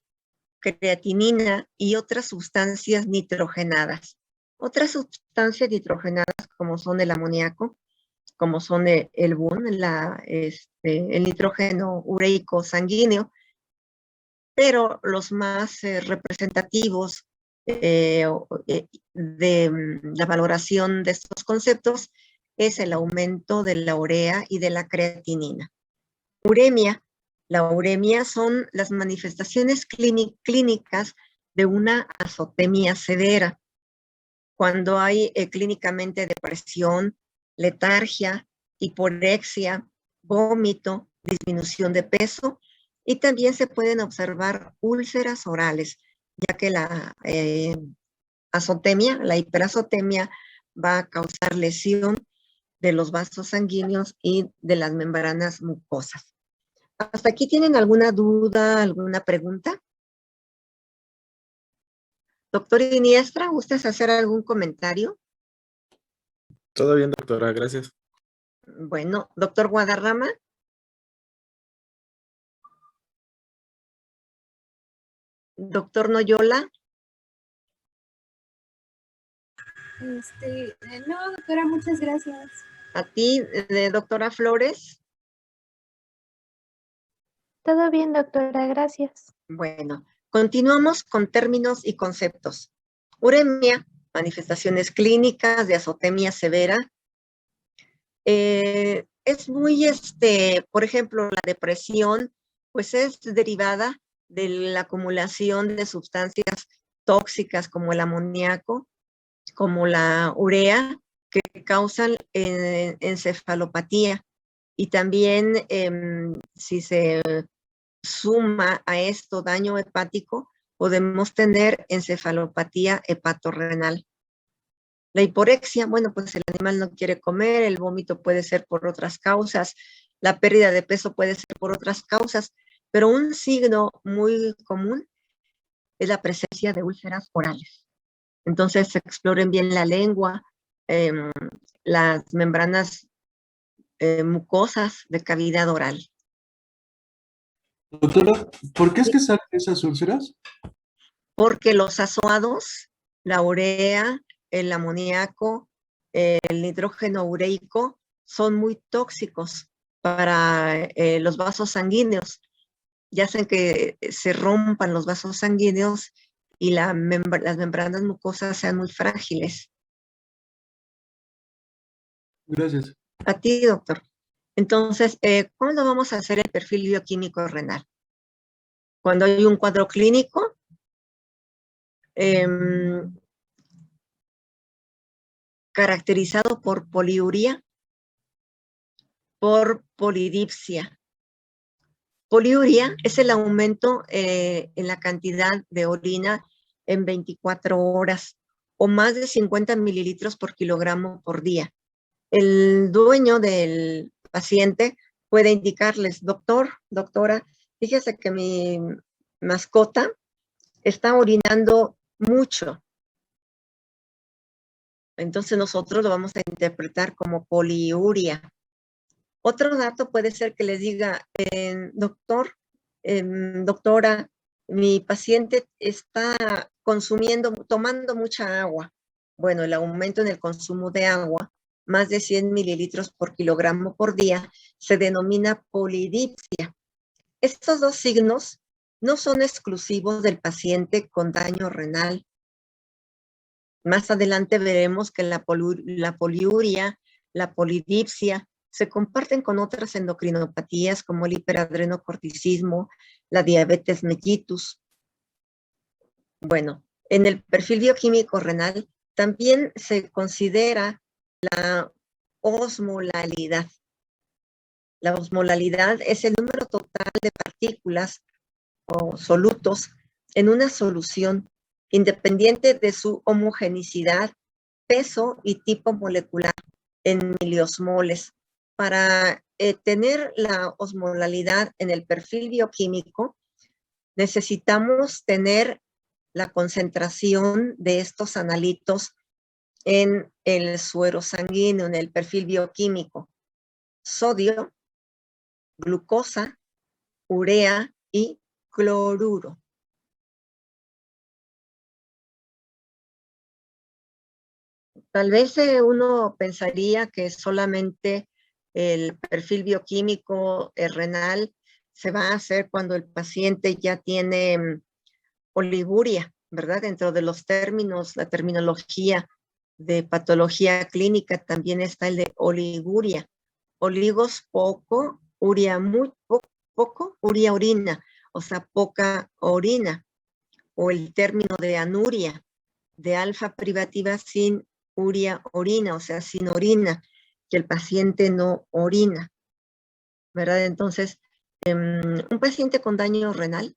creatinina y otras sustancias nitrogenadas. Otras sustancias nitrogenadas como son el amoníaco, como son el BUN, el nitrógeno ureico sanguíneo, pero los más representativos de la valoración de estos conceptos es el aumento de la urea y de la creatinina. Uremia. La uremia son las manifestaciones clínicas de una azotemia severa, cuando hay clínicamente depresión, letargia, hiporexia, vómito, disminución de peso, y también se pueden observar úlceras orales, ya que la azotemia, la hiperazotemia, va a causar lesión de los vasos sanguíneos y de las membranas mucosas. ¿Hasta aquí tienen alguna duda, alguna pregunta? Doctor Iniestra, ¿gustas hacer algún comentario? Todo bien, doctora, gracias. Bueno, doctor Guadarrama. Doctor Noyola. No, doctora, muchas gracias. A ti, doctora Flores. Todo bien, doctora, gracias. Bueno, continuamos con términos y conceptos. Uremia, manifestaciones clínicas de azotemia severa. Es muy, por ejemplo, la depresión, pues es derivada de la acumulación de sustancias tóxicas como el amoníaco, como la urea, que causan encefalopatía. Y también si se suma a esto daño hepático, podemos tener encefalopatía hepatorrenal. La hiporexia, bueno, pues el animal no quiere comer, el vómito puede ser por otras causas, la pérdida de peso puede ser por otras causas, pero un signo muy común es la presencia de úlceras orales. Entonces, exploren bien la lengua, las membranas mucosas de cavidad oral. Doctora, ¿por qué es que salen esas úlceras? Porque los azoados, la urea, el amoníaco, el nitrógeno ureico, son muy tóxicos para los vasos sanguíneos. Ya hacen que se rompan los vasos sanguíneos y las membranas mucosas sean muy frágiles. Gracias. A ti, doctor. Entonces, ¿cuándo vamos a hacer el perfil bioquímico renal? Cuando hay un cuadro clínico, caracterizado por poliuria, por polidipsia. Poliuria es el aumento en la cantidad de orina en 24 horas o más de 50 mililitros por kilogramo por día. El dueño del paciente puede indicarles, doctor, doctora, Fíjese que mi mascota está orinando mucho. Entonces nosotros lo vamos a interpretar como poliuria. Otro dato puede ser que les diga, doctor, doctora, mi paciente está tomando mucha agua. Bueno, el aumento en el consumo de agua, más de 100 mililitros por kilogramo por día, se denomina polidipsia. Estos dos signos no son exclusivos del paciente con daño renal. Más adelante veremos que la poliuria, la polidipsia, se comparten con otras endocrinopatías como el hiperadrenocorticismo, la diabetes mellitus. Bueno, en el perfil bioquímico renal también se considera la osmolalidad. La osmolalidad es el número total de partículas o solutos en una solución, independiente de su homogenicidad, peso y tipo molecular en miliosmoles. Para tener la osmolalidad en el perfil bioquímico, necesitamos tener la concentración de estos analitos en el suero sanguíneo, en el perfil bioquímico. Sodio, glucosa, urea y cloruro. Tal vez uno pensaría que solamente el perfil bioquímico renal se va a hacer cuando el paciente ya tiene oliguria, ¿verdad? Dentro de los términos, la terminología de patología clínica también está el de oliguria. Oligos poco, uria muy poco, uria orina, o sea, poca orina. O el término de anuria, de alfa privativa sin uria orina, o sea, sin orina, que el paciente no orina, ¿verdad? Entonces, un paciente con daño renal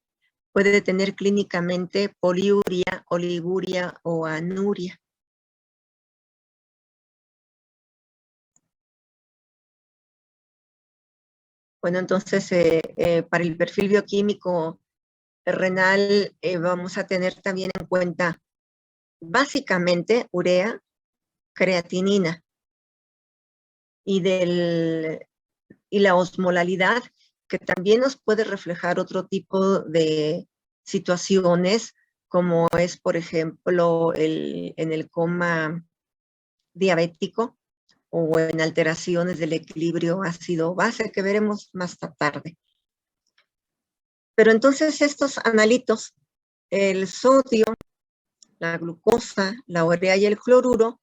puede tener clínicamente poliuria, oliguria o anuria. Bueno, entonces, para el perfil bioquímico renal vamos a tener también en cuenta básicamente urea, creatinina y la osmolalidad, que también nos puede reflejar otro tipo de situaciones, como es, por ejemplo, en el coma diabético o en alteraciones del equilibrio ácido-base, que veremos más tarde. Pero entonces estos analitos, el sodio, la glucosa, la urea y el cloruro,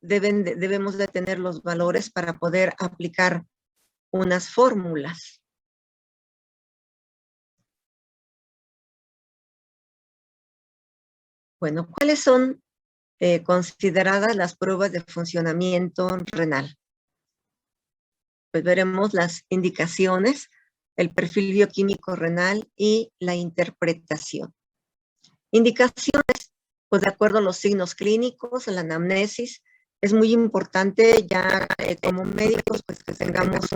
debemos de tener los valores para poder aplicar unas fórmulas. Bueno, ¿cuáles son consideradas las pruebas de funcionamiento renal? Pues veremos las indicaciones, el perfil bioquímico renal y la interpretación. Indicaciones, pues de acuerdo a los signos clínicos, la anamnesis, es muy importante ya como médicos, pues que tengamos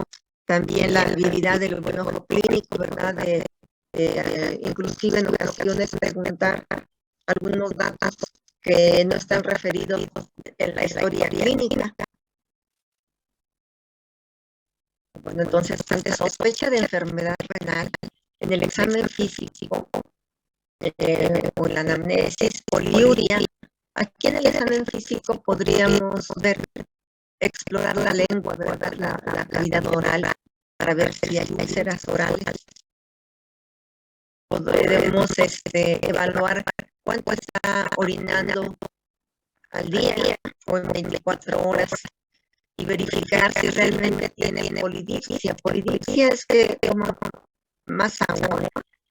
también la habilidad del buen ojo clínico, ¿verdad? Inclusive en ocasiones preguntar algunos datos que no están referidos en la historia clínica. Bueno, entonces, ante sospecha de enfermedad renal, en el examen físico o en la anamnesis, poliuria, aquí en el examen físico podríamos explorar la lengua, ¿verdad? La cavidad oral, para ver si hay úlceras orales. Podemos evaluar cuánto está orinando al día o en 24 horas y verificar si realmente tiene polidipsia. Polidipsia es que toma más agua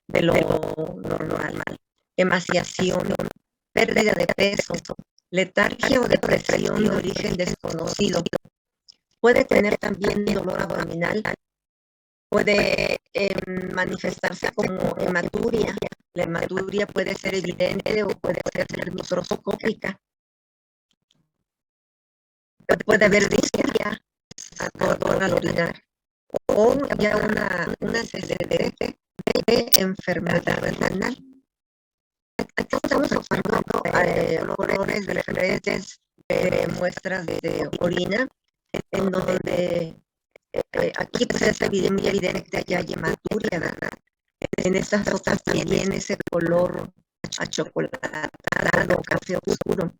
de lo normal. Emaciación, pérdida de peso, letargia o depresión de origen desconocido. Puede tener también dolor abdominal. Puede manifestarse como hematuria. La hematuria puede ser evidente o puede ser microscópica. Puede haber disquia al orinar o ya una CCD enfermedad renal. Aquí estamos observando colores de diferentes muestras de orina, en donde aquí pues es muy evidente que hay hematuria, ¿verdad? En estas otras también ese color achocolatado, café oscuro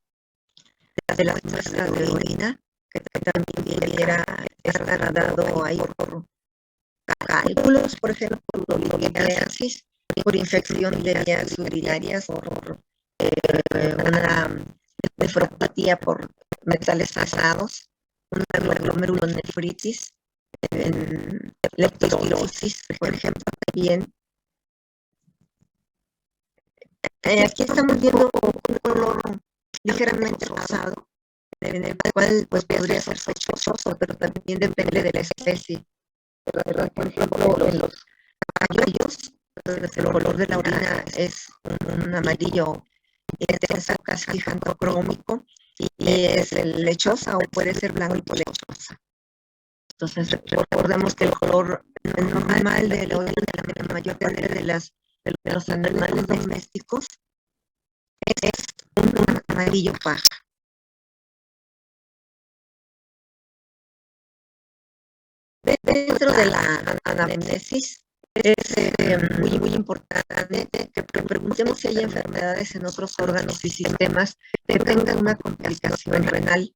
de las muestras de orina, que también pudiera estar dado ahí por cálculos, por ejemplo, por litiasis, por infección de vías urinarias, por una nefropatía por metales pesados, una glomerulonefritis, leptospirosis, por ejemplo, también. Aquí estamos viendo un color ligeramente rosado, en el cual pues podría ser sospechoso, pero también depende de la especie. ¿Verdad? Por ejemplo, en los caballos, el color de la orina es un amarillo intenso, casi jantocrómico, y es lechosa o puede ser blanco lechosa. Entonces, recordemos que el color normal de la orina de la mayor parte de los animales domésticos es un amarillo paja. Dentro de la anamnesis es muy importante que preguntemos si hay enfermedades en otros órganos y sistemas que tengan una complicación renal,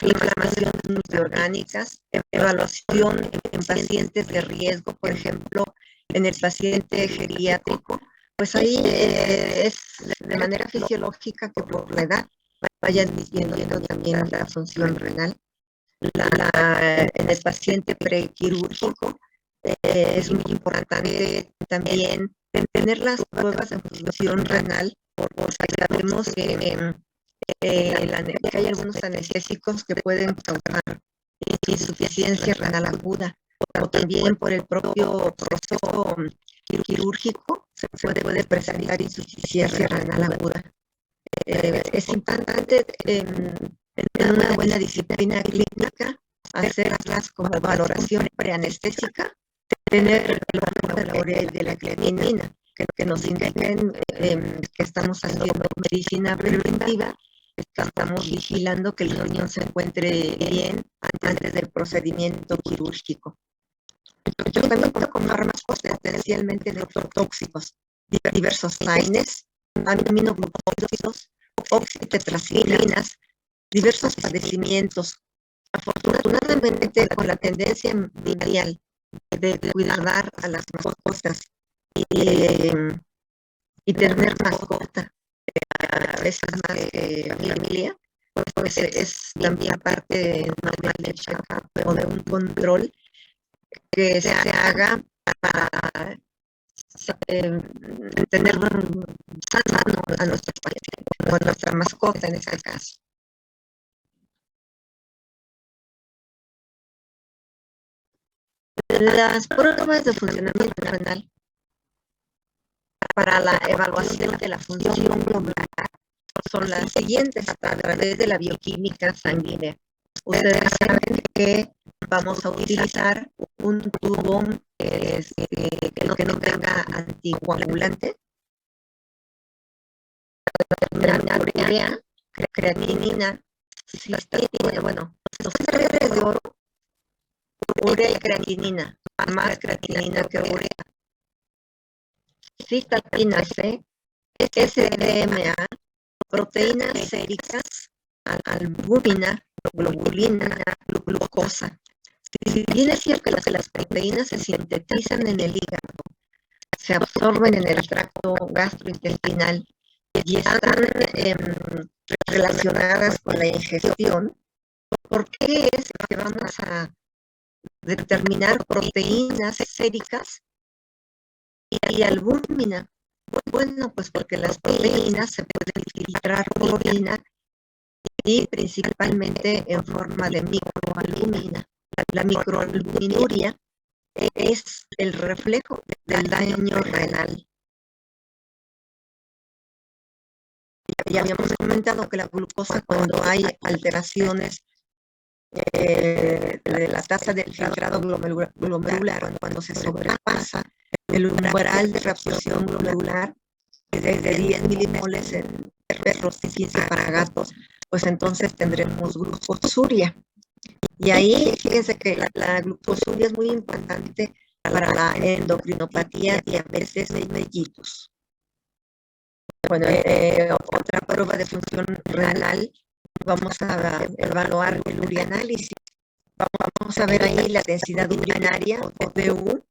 inflamación multiorgánicas, evaluación en pacientes de riesgo, por ejemplo, en el paciente geriátrico, pues ahí es de manera fisiológica que por la edad vayan disminuyendo también la función renal. En el paciente prequirúrgico es muy importante también tener las pruebas de función renal, porque sabemos que hay algunos anestésicos que pueden causar insuficiencia renal aguda, o también por el propio proceso quirúrgico se puede presentar insuficiencia renal aguda. Es importante en una buena disciplina clínica hacerlas como valoración preanestésica, tener el valor de la urea y de la creatinina, que nos indiquen que estamos haciendo medicina preventiva, que estamos vigilando que el riñón se encuentre bien antes del procedimiento quirúrgico. Yo también con fármacos potencialmente neurotóxicos, diversos AINES, aminoglucósidos, oxitetraciclinas, diversos padecimientos. Afortunadamente, con la tendencia mundial de cuidar a las mascotas y tener mascota, a veces más que familia, pues es también parte normal del check-up o de un control que se haga para tener sano a nuestros pacientes o a nuestra mascota en este caso. Las pruebas de funcionamiento renal para la evaluación de la función glomerular son las siguientes a través de la bioquímica sanguínea. Ustedes saben que vamos a utilizar un tubo que no tenga anticoagulante, urea, creatinina, cisteína, bueno, los redes de oro, urea y creatinina, más creatinina que urea, cistatina C, SDMA, proteínas séricas, albúmina, globulina, glucosa. Si bien es cierto que las proteínas se sintetizan en el hígado, se absorben en el tracto gastrointestinal y están relacionadas con la ingestión, ¿por qué es que vamos a determinar proteínas séricas y albúmina? Bueno, pues porque las proteínas se pueden filtrar por orina y principalmente en forma de microalbúmina. La microalbuminuria es el reflejo del daño renal. Ya habíamos comentado que la glucosa, cuando hay alteraciones de la tasa del filtrado glomerular, cuando se sobrepasa el umbral de reabsorción glomerular desde 10 milimoles en perros y 15 para gatos, pues entonces tendremos glucosuria. Y ahí, fíjense que la glucosuria es muy importante para la endocrinopatía diabetes mellitus. Bueno, otra prueba de función renal, vamos a evaluar el urianálisis. Vamos a ver ahí la densidad urinaria, PPU.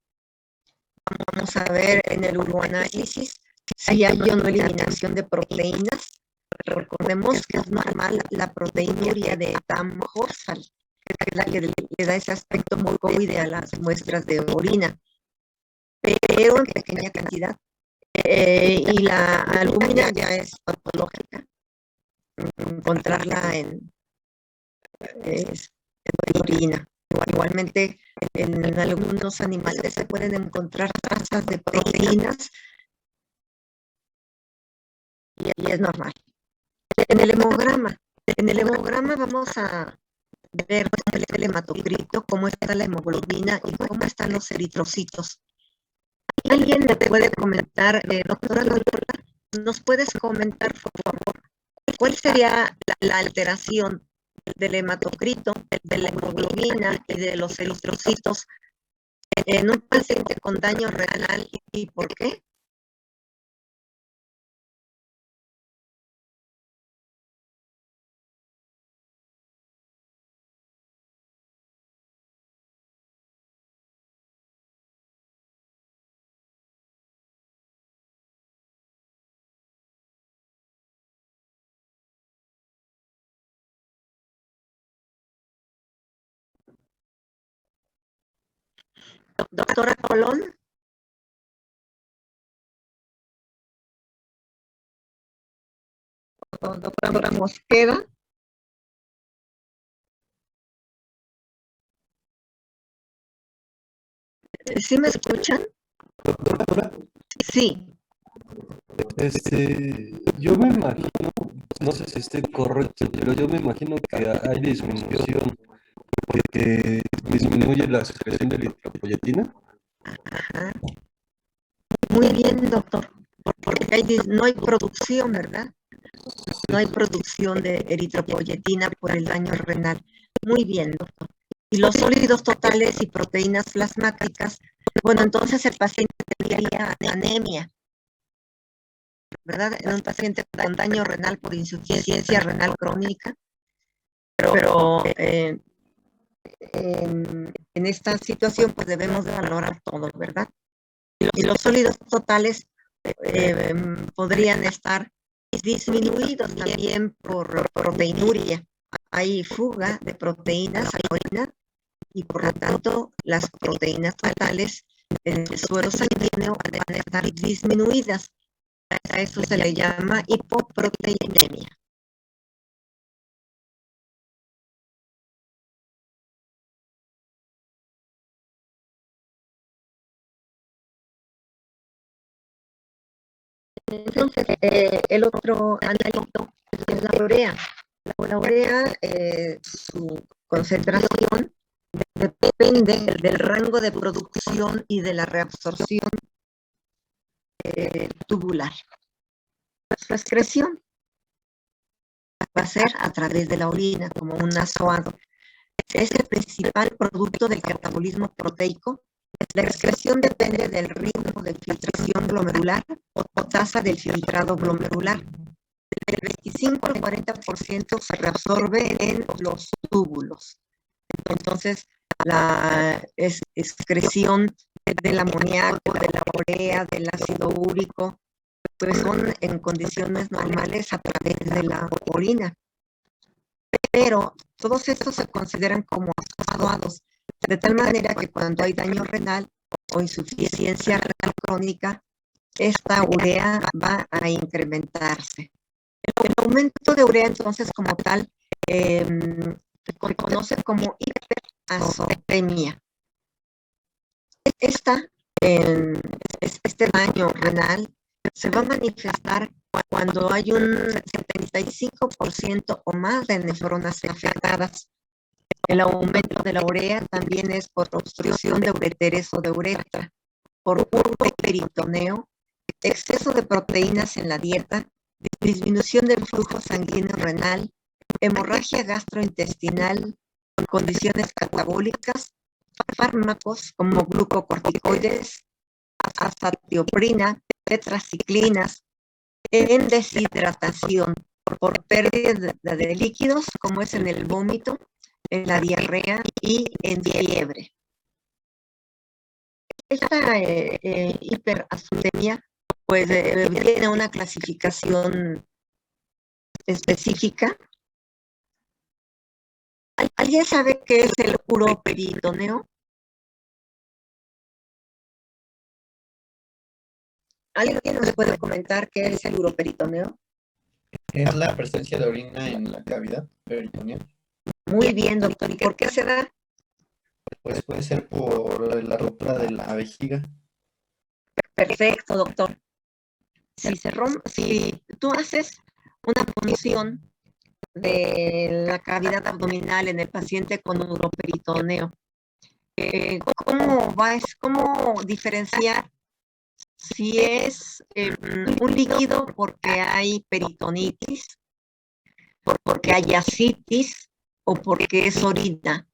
Vamos a ver en el uroanálisis si hay o no eliminación de proteínas. Recordemos que es normal la proteinuria de Tam-Horsal, que es la que le da ese aspecto mucoide a las muestras de orina, pero en pequeña cantidad. Y la albúmina ya es patológica. Encontrarla en orina. Igualmente, en algunos animales se pueden encontrar trazas de proteínas y es normal. En el hemograma vamos a ver el hematocrito, cómo está la hemoglobina y cómo están los eritrocitos. ¿Alguien me puede comentar, doctora Loyola, nos puedes comentar, por favor, cuál sería la alteración del hematocrito, de la hemoglobina y de los eritrocitos en un paciente con daño renal y por qué? Doctora Colón. Doctora Mosqueda. ¿Sí me escuchan? Doctora, Sí. yo me imagino, no sé si esté correcto, pero yo me imagino que hay disminución porque disminuye la secreción de eritropoyetina. Ajá. Muy bien, doctor. Porque no hay producción, ¿verdad? No hay producción de eritropoyetina por el daño renal. Muy bien, doctor. Y los sólidos totales y proteínas plasmáticas, bueno, entonces el paciente tendría anemia, ¿verdad? En un paciente con daño renal por insuficiencia renal crónica. Pero en esta situación, pues debemos de valorar todo, ¿verdad? Y los sólidos totales podrían estar disminuidos también por proteinuria. Hay fuga de proteínas a la orina y por lo tanto las proteínas totales en el suero sanguíneo van a estar disminuidas. A eso se le llama hipoproteinemia. Entonces, el otro analito es la urea. La urea, su concentración depende del rango de producción y de la reabsorción tubular. Su excreción va a ser a través de la orina, como un azoado. Es el principal producto del catabolismo proteico. La excreción depende del ritmo de filtración glomerular o tasa del filtrado glomerular. Del 25 al 40% se reabsorbe en los túbulos. Entonces, la excreción del amoníaco, de la urea, del ácido úrico, pues son en condiciones normales a través de la orina. Pero todos estos se consideran como azoados, de tal manera que cuando hay daño renal o insuficiencia renal crónica, esta urea va a incrementarse. El aumento de urea, entonces, como tal, se conoce como hiperazotemia. Este daño renal se va a manifestar cuando hay un 75% o más de nefronas afectadas. El aumento de la urea también es por obstrucción de ureteres o de uretra. por peritoneo, exceso de proteínas en la dieta, disminución del flujo sanguíneo renal, hemorragia gastrointestinal, condiciones catabólicas, fármacos como glucocorticoides, azatioprina, tetraciclinas, en deshidratación por pérdida de líquidos, como es en el vómito, en la diarrea y en fiebre. Esta hiperazutemia pues tiene una clasificación específica. ¿Alguien sabe qué es el uroperitoneo? ¿Alguien nos puede comentar qué es el uroperitoneo? Es la presencia de orina en la cavidad peritoneal. Muy bien, doctor. ¿Y por qué se da? Pues puede ser por la ruptura de la vejiga. Perfecto, doctor. Si tú haces una punción de la cavidad abdominal en el paciente con uroperitoneo, ¿cómo diferenciar si es un líquido porque hay peritonitis, porque hay ascitis o porque es orina?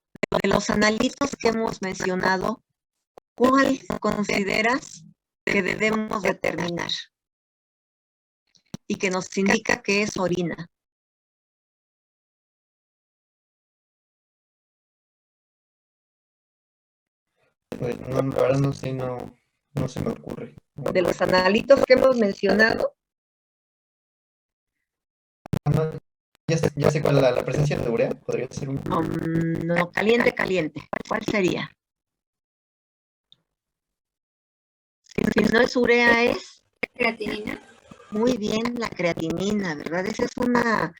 De los analitos que hemos mencionado, ¿cuál consideras que debemos determinar y que nos indica que es orina? Pues no, la verdad no sé, no se me ocurre. De los analitos que hemos mencionado, Ya sé cuál es la presencia de urea, podría ser un... no, caliente. ¿Cuál sería? Si no es urea, es Creatinina. muy bien la creatinina, ¿verdad? Esa es una,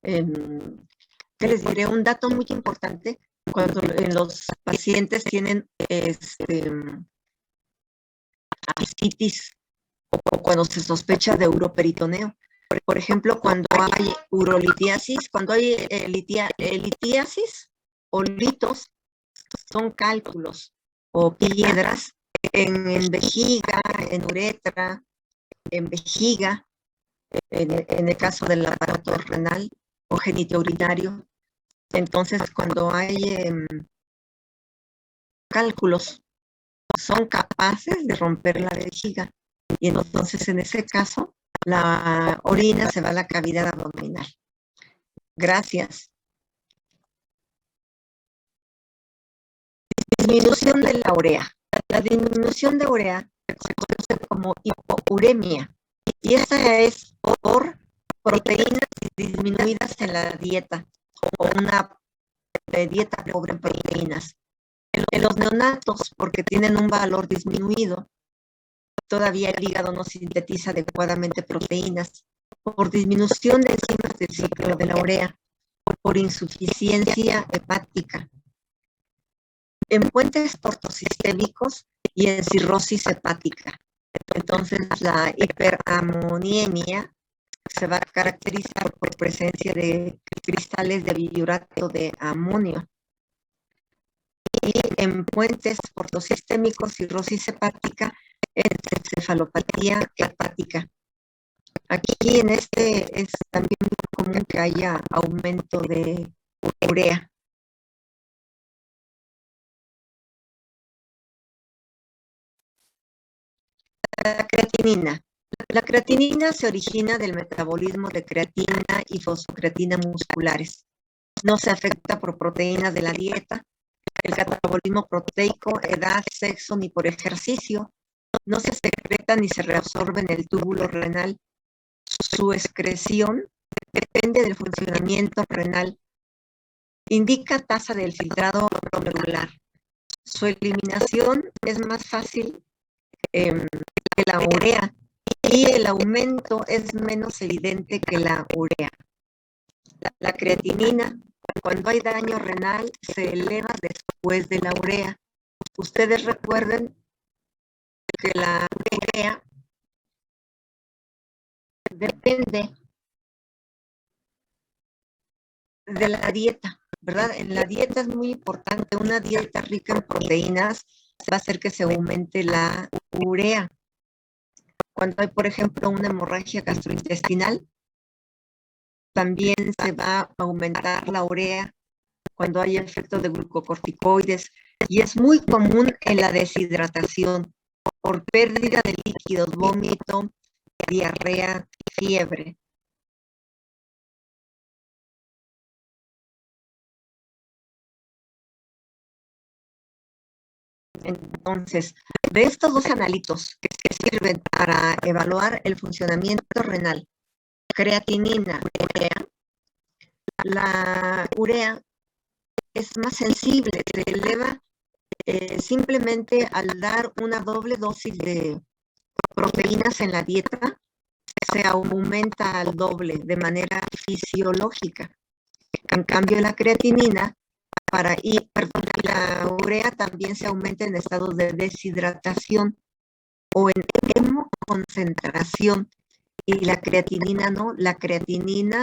¿qué les diré? Un dato muy importante cuando en los pacientes tienen ascitis o cuando se sospecha de uroperitoneo. Por ejemplo, cuando hay urolitiasis, cuando hay litiasis o litos, son cálculos o piedras en vejiga, en uretra, en vejiga, en el caso del aparato renal o genitourinario. Entonces, cuando hay cálculos, son capaces de romper la vejiga. Y entonces, en ese caso, la orina se va a la cavidad abdominal. Gracias. Disminución de la urea. La disminución de urea se conoce como hipouremia. Y esa es por proteínas disminuidas en la dieta o una dieta pobre en proteínas. En los neonatos, porque tienen un valor disminuido, todavía el hígado no sintetiza adecuadamente proteínas, por disminución de enzimas del ciclo de la urea, por insuficiencia hepática, en puentes portosistémicos y en cirrosis hepática. Entonces, la hiperamoniemia se va a caracterizar por presencia de cristales de biurato de amonio. Y en puentes portosistémicos, cirrosis hepática, encefalopatía hepática. Aquí en este es también muy común que haya aumento de urea. La creatinina. La creatinina se origina del metabolismo de creatina y fosfocreatina musculares. No se afecta por proteínas de la dieta, el catabolismo proteico, edad, sexo ni por ejercicio. No se secreta ni se reabsorbe en el túbulo renal. Su excreción depende del funcionamiento renal. Indica tasa del filtrado glomerular. Su eliminación es más fácil que la urea y el aumento es menos evidente que la urea. La creatinina, cuando hay daño renal, se eleva después de la urea. Ustedes recuerden que la urea depende de la dieta, ¿verdad? En la dieta es muy importante, una dieta rica en proteínas va a hacer que se aumente la urea. Cuando hay, por ejemplo, una hemorragia gastrointestinal, también se va a aumentar la urea cuando hay efecto de glucocorticoides, y es muy común en la deshidratación por pérdida de líquidos, vómito, diarrea, fiebre. Entonces, de estos dos analitos que sirven para evaluar el funcionamiento renal, creatinina, urea, la urea es más sensible, se eleva simplemente al dar una doble dosis de proteínas en la dieta, se aumenta al doble de manera fisiológica. En cambio, la creatinina la urea también se aumenta en estados de deshidratación o en hemoconcentración, y la creatinina no. La creatinina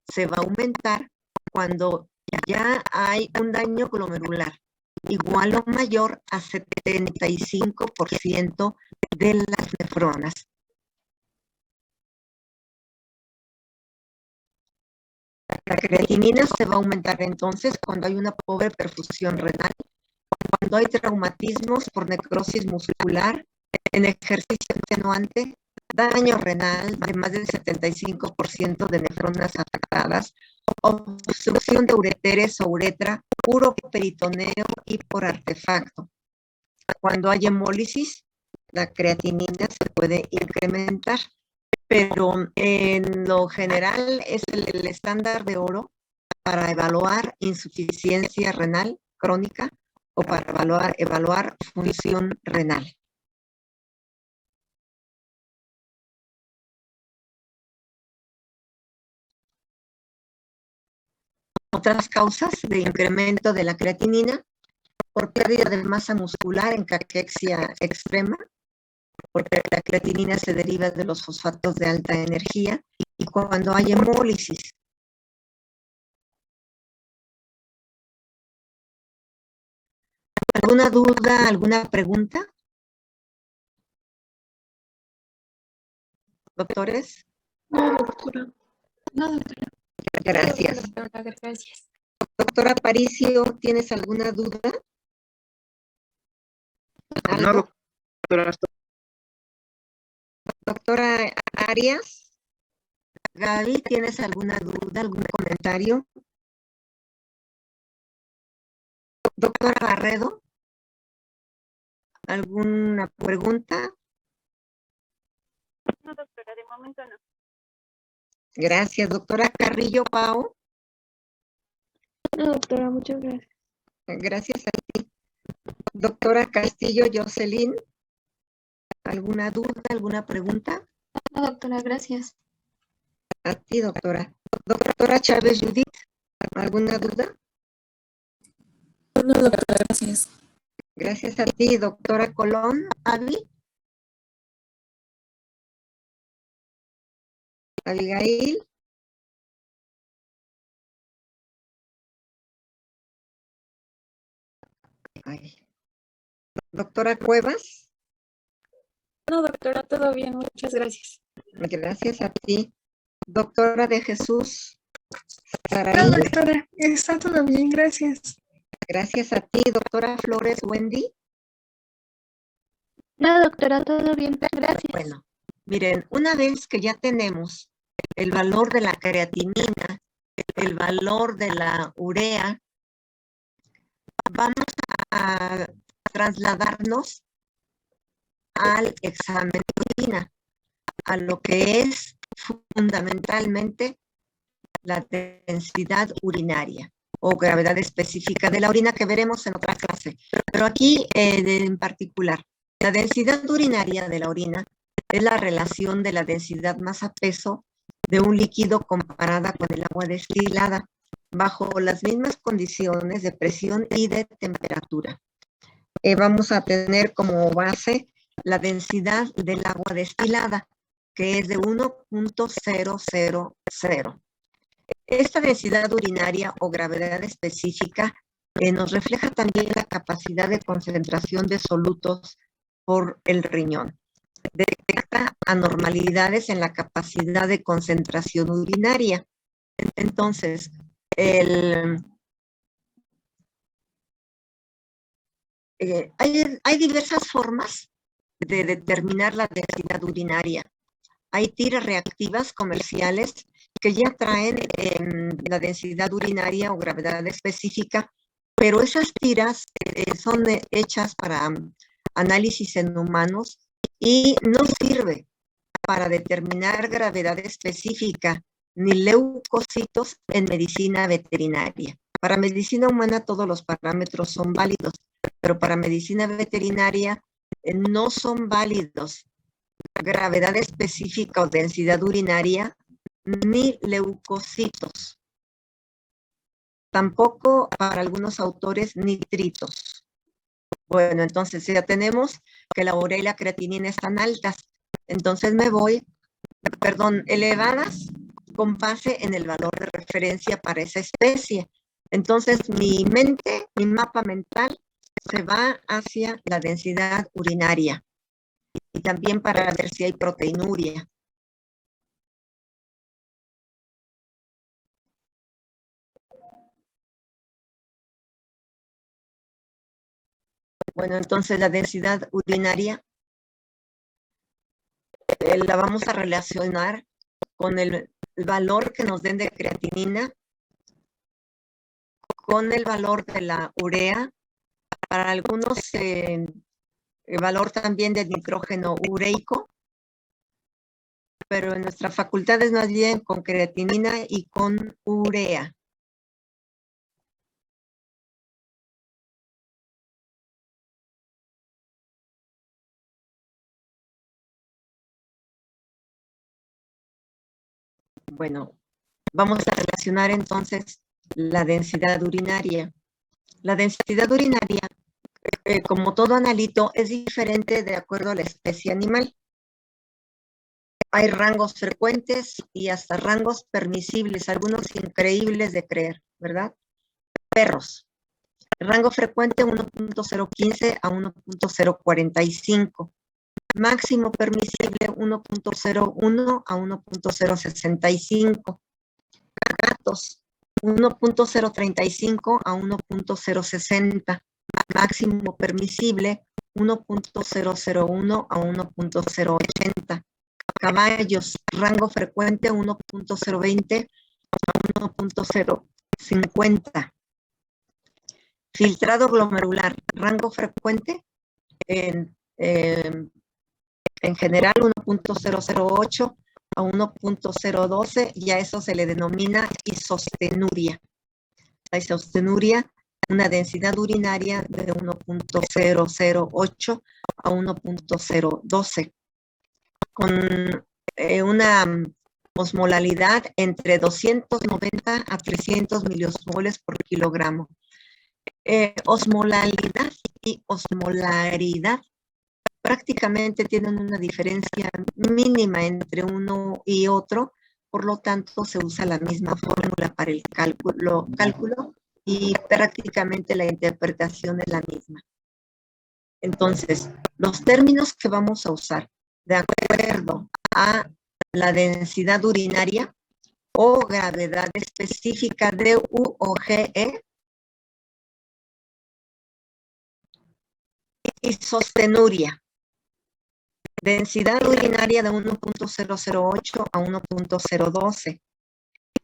se va a aumentar cuando ya hay un daño glomerular igual o mayor a 75% de las nefronas. La creatinina se va a aumentar entonces cuando hay una pobre perfusión renal, cuando hay traumatismos por necrosis muscular, en ejercicio extenuante, daño renal de más del 75% de nefronas afectadas, obstrucción de ureteres o uretra, uroperitoneo y por artefacto. Cuando hay hemólisis, la creatinina se puede incrementar, pero en lo general es el estándar de oro para evaluar insuficiencia renal crónica o para evaluar función renal. Otras causas de incremento de la creatinina: por pérdida de masa muscular en caquexia extrema, porque la creatinina se deriva de los fosfatos de alta energía, y cuando hay hemólisis. ¿Alguna duda, alguna pregunta? ¿Doctores? No, doctora. No, doctora. Gracias. Doctora, gracias. Doctora Aparicio, ¿tienes alguna duda? No, ¿Algo? doctora. Doctora Arias, Gaby, ¿tienes alguna duda, algún comentario? Doctora Barredo, ¿alguna pregunta? No, doctora, de momento no. Gracias. Doctora Carrillo Pau. No, doctora, muchas gracias. Gracias a ti. Doctora Castillo Jocelyn, ¿alguna duda, alguna pregunta? No, doctora, gracias. A ti, doctora. Doctora Chávez Judith, ¿alguna duda? No, doctora, gracias. Gracias a ti. Doctora Colón, Avi. Abigail. Ay. Doctora Cuevas. No, doctora, todo bien, muchas gracias. Gracias a ti. Doctora de Jesús. No, Saraí. doctora, está todo bien, gracias. Gracias a ti. Doctora Flores Wendy. No, doctora, todo bien, gracias. Bueno, miren, una vez que ya tenemos el valor de la creatinina, el valor de la urea, vamos a trasladarnos al examen de orina, a lo que es fundamentalmente la densidad urinaria o gravedad específica de la orina, que veremos en otra clase. Pero aquí en particular, la densidad urinaria de la orina es la relación de la densidad masa-peso de un líquido comparada con el agua destilada, bajo las mismas condiciones de presión y de temperatura. Vamos a tener como base la densidad del agua destilada, que es de 1.000. Esta densidad urinaria o gravedad específica nos refleja también la capacidad de concentración de solutos por el riñón. Detecta anormalidades en la capacidad de concentración urinaria. Entonces, hay diversas formas de determinar la densidad urinaria. Hay tiras reactivas comerciales que ya traen la densidad urinaria o gravedad específica, pero esas tiras son hechas para análisis en humanos y no sirve para determinar gravedad específica ni leucocitos en medicina veterinaria. Para medicina humana todos los parámetros son válidos, pero para medicina veterinaria no son válidos gravedad específica o densidad urinaria ni leucocitos. Tampoco para algunos autores nitritos. Bueno, entonces ya tenemos que la urea y la creatinina están altas. Entonces elevadas con base en el valor de referencia para esa especie. Entonces mi mapa mental se va hacia la densidad urinaria y también para ver si hay proteinuria. Bueno, entonces la densidad urinaria la vamos a relacionar con el valor que nos den de creatinina, con el valor de la urea, para algunos el valor también del nitrógeno ureico, pero en nuestra facultad es más bien con creatinina y con urea. Bueno, vamos a relacionar entonces la densidad urinaria. La densidad urinaria, como todo analito, es diferente de acuerdo a la especie animal. Hay rangos frecuentes y hasta rangos permisibles, algunos increíbles de creer, ¿verdad? Perros. Rango frecuente 1.015 a 1.045. Máximo permisible 1.01 a 1.065. Gatos 1.035 a 1.060. Máximo permisible 1.001 a 1.080. Caballos, rango frecuente 1.020 a 1.050. Filtrado glomerular, rango frecuente en general 1.008 a 1.012, y a eso se le denomina isostenuria. La isostenuria, una densidad urinaria de 1.008 a 1.012, con una osmolalidad entre 290 a 300 miliosmoles por kilogramo. Osmolalidad y osmolaridad prácticamente tienen una diferencia mínima entre uno y otro, por lo tanto se usa la misma fórmula para el cálculo y prácticamente la interpretación es la misma. Entonces, los términos que vamos a usar de acuerdo a la densidad urinaria o gravedad específica de U o GE, isostenuria, densidad urinaria de 1.008 a 1.012,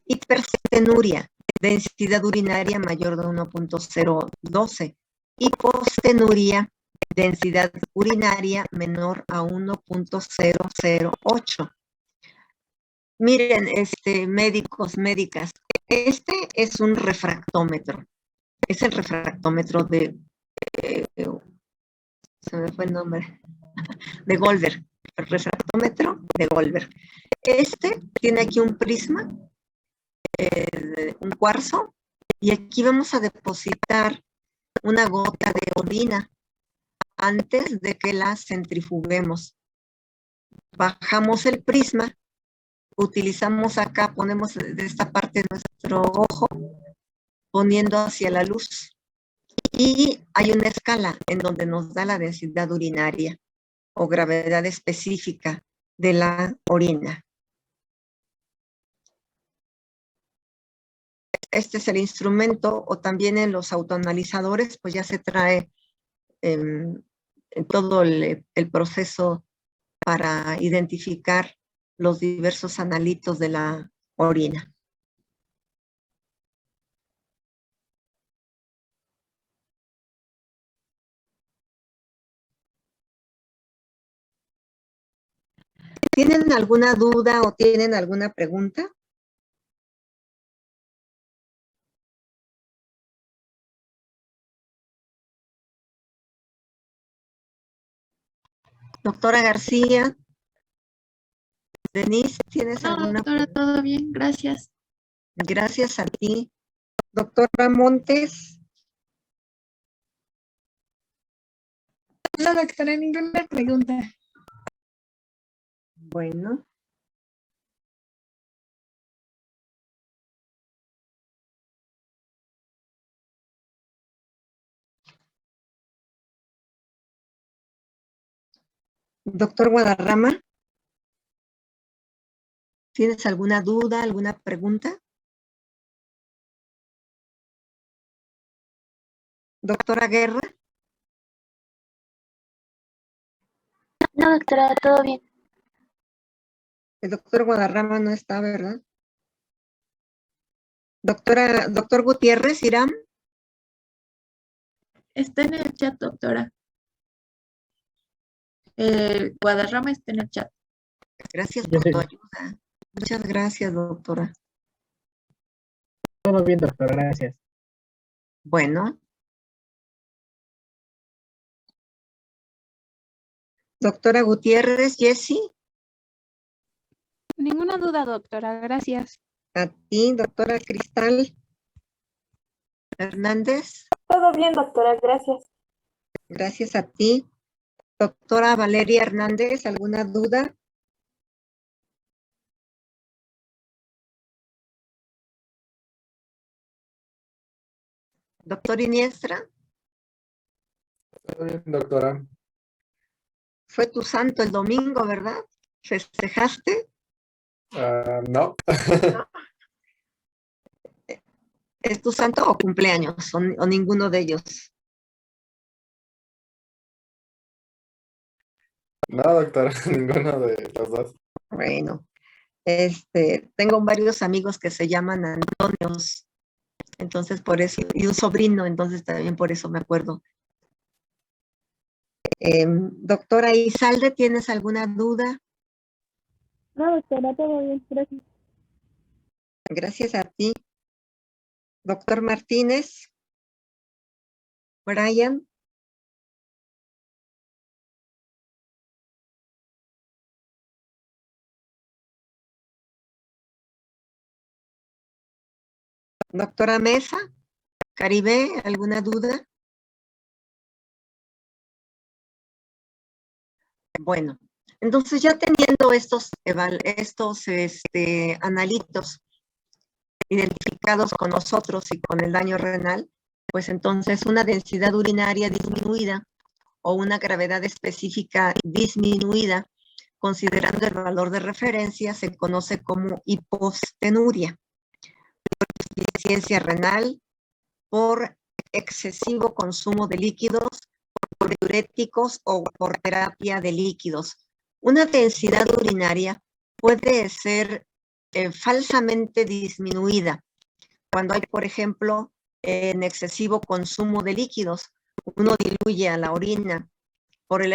hiperstenuria, densidad urinaria mayor de 1.012, hipostenuria, densidad urinaria menor a 1.008. Miren, médicos, médicas, este es un refractómetro. Es el refractómetro de, se me fue el nombre, de Goldberg, el refractómetro de Goldberg. Este tiene aquí un prisma, un cuarzo, y aquí vamos a depositar una gota de orina antes de que la centrifuguemos. Bajamos el prisma, utilizamos acá, ponemos de esta parte de nuestro ojo, poniendo hacia la luz. Y hay una escala en donde nos da la densidad urinaria o gravedad específica de la orina. Este es el instrumento, o también en los autoanalizadores, pues ya se trae en todo el proceso para identificar los diversos analitos de la orina. ¿Tienen alguna duda o tienen alguna pregunta? Doctora García, Denise, ¿tienes No, alguna doctora, pregunta? todo bien, gracias. Gracias a ti. Doctora Montes, No, doctora, ninguna pregunta. bueno. Doctor Guadarrama, ¿tienes alguna duda, alguna pregunta? Doctora Guerra, No, doctora, todo bien. el doctor Guadarrama no está, ¿verdad? Doctor Gutiérrez, Irán, Está en el chat, doctora. Guadarrama está en el chat. gracias por tu ayuda. Muchas gracias, doctora. Todo bien, doctora, gracias. Bueno. Doctora Gutiérrez, Jessie, Ninguna duda, doctora, gracias. a ti, doctora Cristal Hernández, Todo bien, doctora, gracias. gracias a ti. Doctora Valeria Hernández, ¿alguna duda? Doctor Iniestra, Todo bien, doctora. fue tu santo el domingo, ¿verdad? ¿Festejaste? No. ¿Es tu santo o cumpleaños? ¿O ninguno de ellos? No, doctora, ninguno de los dos. Bueno, tengo varios amigos que se llaman Antonios, entonces por eso, y un sobrino, entonces también por eso me acuerdo. Doctora Isalde, ¿tienes alguna duda? No, doctora, todo bien, gracias. Gracias a ti. Doctor Martínez, Brian. Doctora Mesa, Caribe, ¿alguna duda? Bueno, entonces ya teniendo estos analitos identificados con nosotros y con el daño renal, pues entonces una densidad urinaria disminuida o una gravedad específica disminuida, considerando el valor de referencia, se conoce como hipostenuria, por insuficiencia renal, por excesivo consumo de líquidos, por diuréticos o por terapia de líquidos. Una densidad urinaria puede ser falsamente disminuida cuando hay, por ejemplo, en excesivo consumo de líquidos. Uno diluye a la orina por el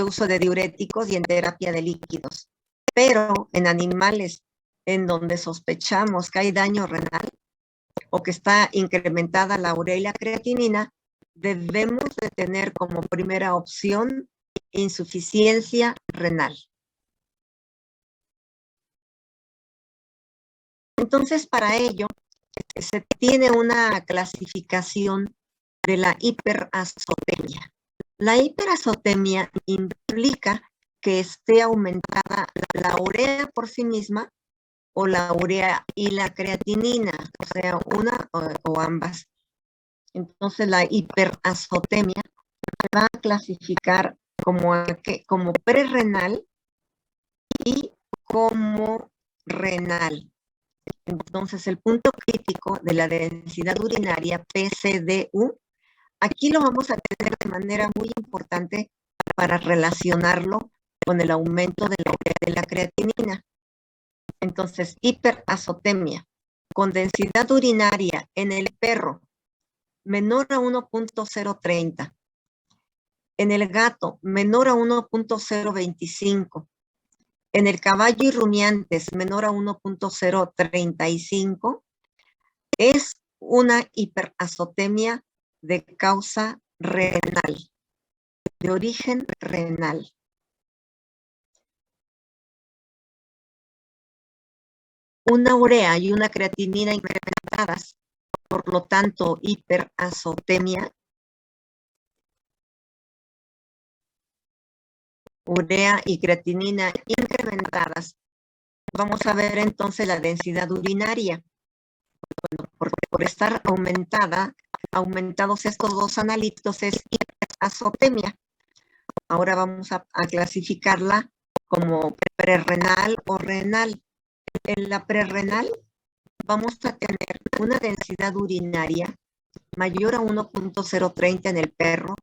uso de diuréticos y en terapia de líquidos. Pero en animales en donde sospechamos que hay daño renal o que está incrementada la urea y la creatinina, debemos de tener como primera opción insuficiencia renal. Entonces, para ello, se tiene una clasificación de la hiperazotemia. La hiperazotemia implica que esté aumentada la urea por sí misma o la urea y la creatinina, o sea, una o ambas. Entonces la hiperazotemia se va a clasificar como prerrenal y como renal. Entonces el punto crítico de la densidad urinaria PCDU, aquí lo vamos a tener de manera muy importante para relacionarlo con el aumento de la creatinina. Entonces, hiperazotemia con densidad urinaria en el perro menor a 1.030, en el gato menor a 1.025, en el caballo y rumiantes menor a 1.035, es una hiperazotemia de causa renal, de origen renal. Una urea y una creatinina incrementadas, por lo tanto, hiperazotemia. Urea y creatinina incrementadas. Vamos a ver entonces la densidad urinaria. Bueno, porque por estar aumentados estos dos analitos es hiperazotemia. Ahora vamos a clasificarla como prerrenal o renal. En la prerrenal vamos a tener una densidad urinaria mayor a 1.030 en el perro,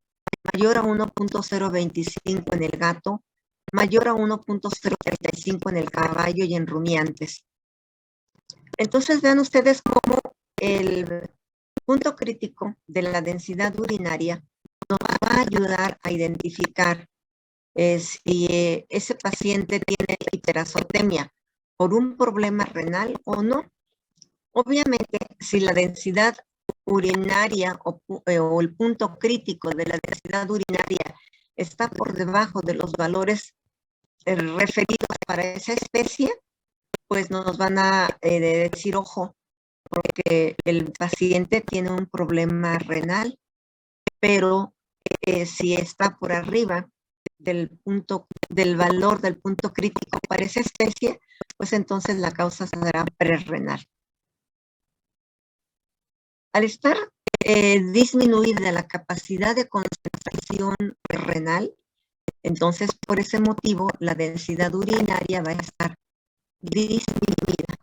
mayor a 1.025 en el gato, mayor a 1.035 en el caballo y en rumiantes. Entonces vean ustedes cómo el punto crítico de la densidad urinaria nos va a ayudar a identificar si ese paciente tiene hiperazotemia por un problema renal o no. Obviamente, si la densidad urinaria o el punto crítico de la densidad urinaria está por debajo de los valores referidos para esa especie, pues nos van a decir, ojo, porque el paciente tiene un problema renal, pero si está por arriba del valor del punto crítico para esa especie, pues entonces la causa será prerrenal. Al estar disminuida la capacidad de concentración renal, entonces por ese motivo la densidad urinaria va a estar disminuida.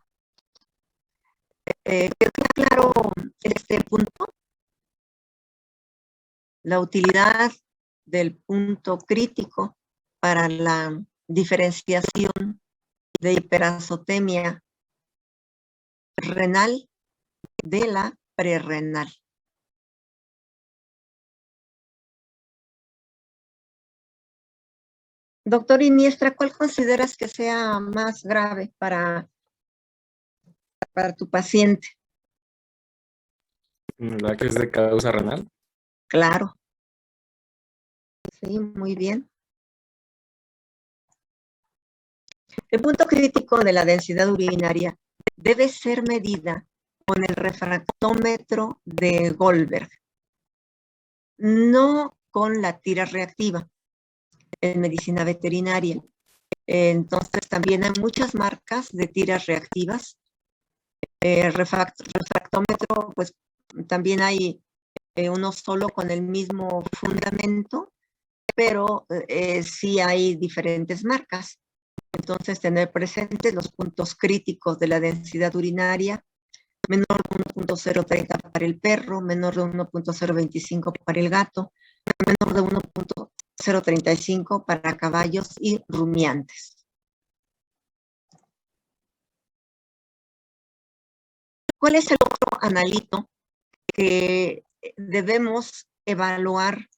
¿Quedó claro este punto? La utilidad del punto crítico para la diferenciación de hiperazotemia renal de la prerrenal. Doctor Iniestra, ¿cuál consideras que sea más grave para tu paciente? ¿La que es de causa renal? Claro. Sí, muy bien. El punto crítico de la densidad urinaria debe ser medida con el refractómetro de Goldberg, no con la tira reactiva en medicina veterinaria. Entonces también hay muchas marcas de tiras reactivas. Refractómetro, pues también hay uno solo con el mismo fundamento, pero sí hay diferentes marcas. Entonces tener presentes los puntos críticos de la densidad urinaria: menor de 1.030 para el perro, menor de 1.025 para el gato, menor de 1.035 para caballos y rumiantes. ¿Cuál es el otro analito que debemos evaluar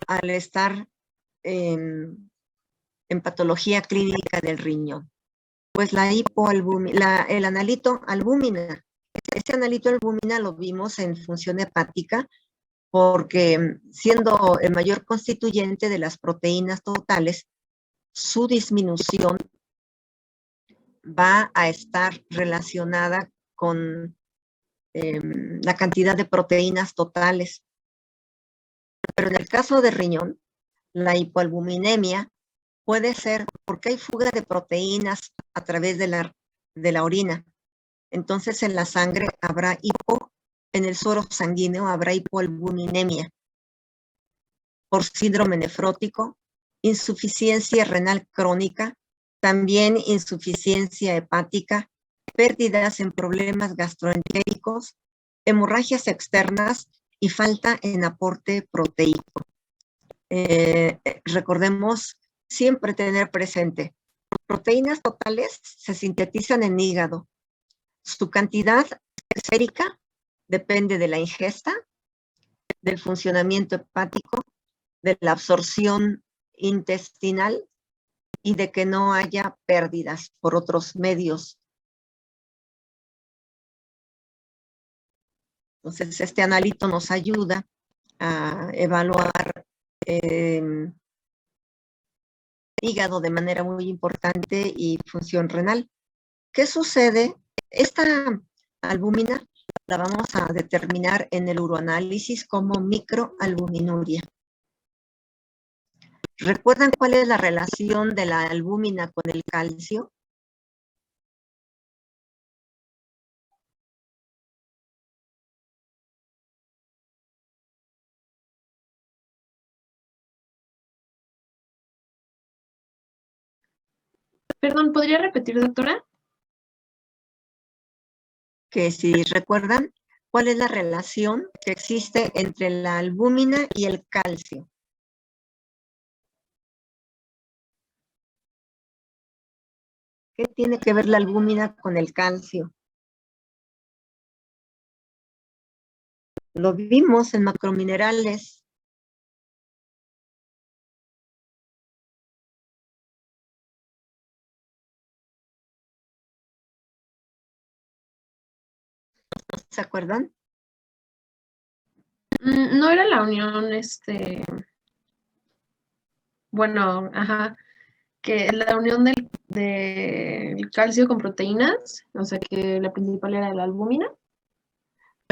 al estar en patología clínica del riñón? Pues el analito albúmina. Este analito albúmina lo vimos en función hepática porque siendo el mayor constituyente de las proteínas totales, su disminución va a estar relacionada con la cantidad de proteínas totales. Pero en el caso de riñón, la hipoalbuminemia puede ser porque hay fuga de proteínas a través de la orina. Entonces en la sangre habrá en el suero sanguíneo habrá hipoalbuminemia por síndrome nefrótico, insuficiencia renal crónica, también insuficiencia hepática, pérdidas en problemas gastroentéricos, hemorragias externas y falta en aporte proteico. Recordemos siempre tener presente, proteínas totales se sintetizan en hígado. Su cantidad sérica depende de la ingesta, del funcionamiento hepático, de la absorción intestinal y de que no haya pérdidas por otros medios. Entonces, este analito nos ayuda a evaluar hígado de manera muy importante y función renal. ¿Qué sucede? Esta albúmina la vamos a determinar en el uroanálisis como microalbuminuria. ¿Recuerdan cuál es la relación de la albúmina con el calcio? Perdón, ¿podría repetir, doctora? Que si recuerdan, ¿cuál es la relación que existe entre la albúmina y el calcio? ¿Qué tiene que ver la albúmina con el calcio? Lo vimos en macrominerales. ¿Se acuerdan? No era la unión, bueno, ajá, que la unión del calcio con proteínas, o sea que la principal era la albúmina.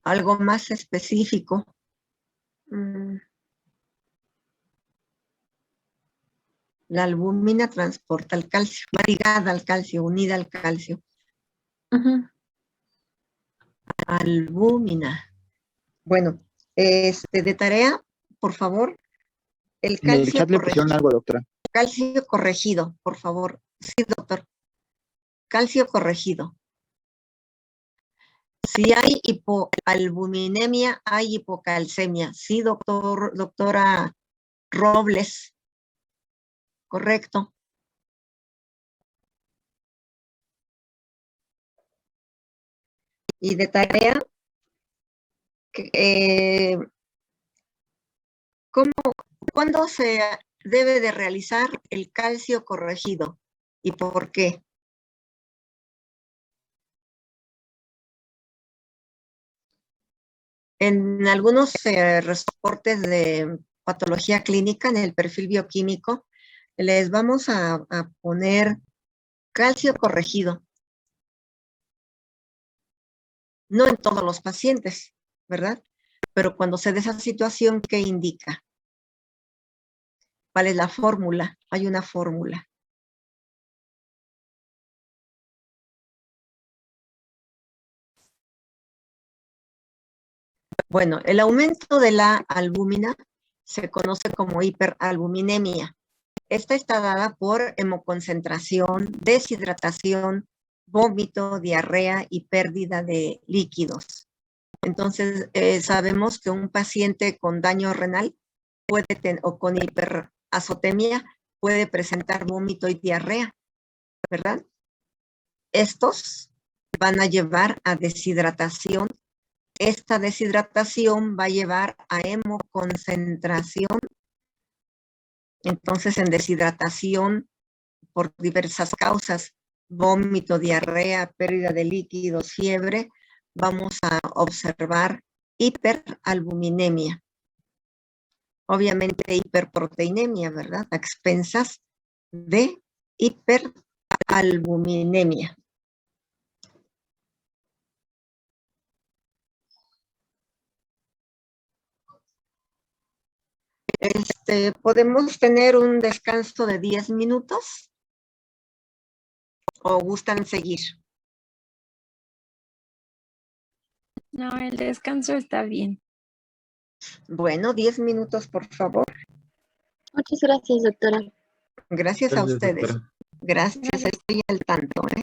Algo más específico. La albúmina transporta el calcio, va ligada al calcio, unida al calcio. Albúmina. Bueno, de tarea, por favor, el En el calcio chat le pusieron algo, doctora. Calcio corregido, por favor. Sí, doctor. Calcio corregido. Si hay hipoalbuminemia, hay hipocalcemia. Sí, doctora Robles. Correcto. Y de tarea, ¿cuándo se debe de realizar el calcio corregido? ¿Y por qué? En algunos reportes de patología clínica, en el perfil bioquímico, les vamos a poner calcio corregido. No en todos los pacientes, ¿verdad? Pero cuando se dé esa situación, ¿qué indica? ¿Cuál es la fórmula? Hay una fórmula. Bueno, el aumento de la albúmina se conoce como hiperalbuminemia. Esta está dada por hemoconcentración, deshidratación, vómito, diarrea y pérdida de líquidos. Entonces, sabemos que un paciente con daño renal o con hiperazotemia puede presentar vómito y diarrea, ¿verdad? Estos van a llevar a deshidratación. Esta deshidratación va a llevar a hemoconcentración. Entonces, en deshidratación, por diversas causas, vómito, diarrea, pérdida de líquidos, fiebre, vamos a observar hiperalbuminemia. Obviamente hiperproteinemia, ¿verdad? A expensas de hiperalbuminemia. ¿Podemos tener un descanso de 10 minutos? ¿O gustan seguir? No, el descanso está bien. Bueno, 10 minutos, por favor. Muchas gracias, doctora. Gracias a Gracias, ustedes. doctora. Gracias, estoy al tanto, ¿eh?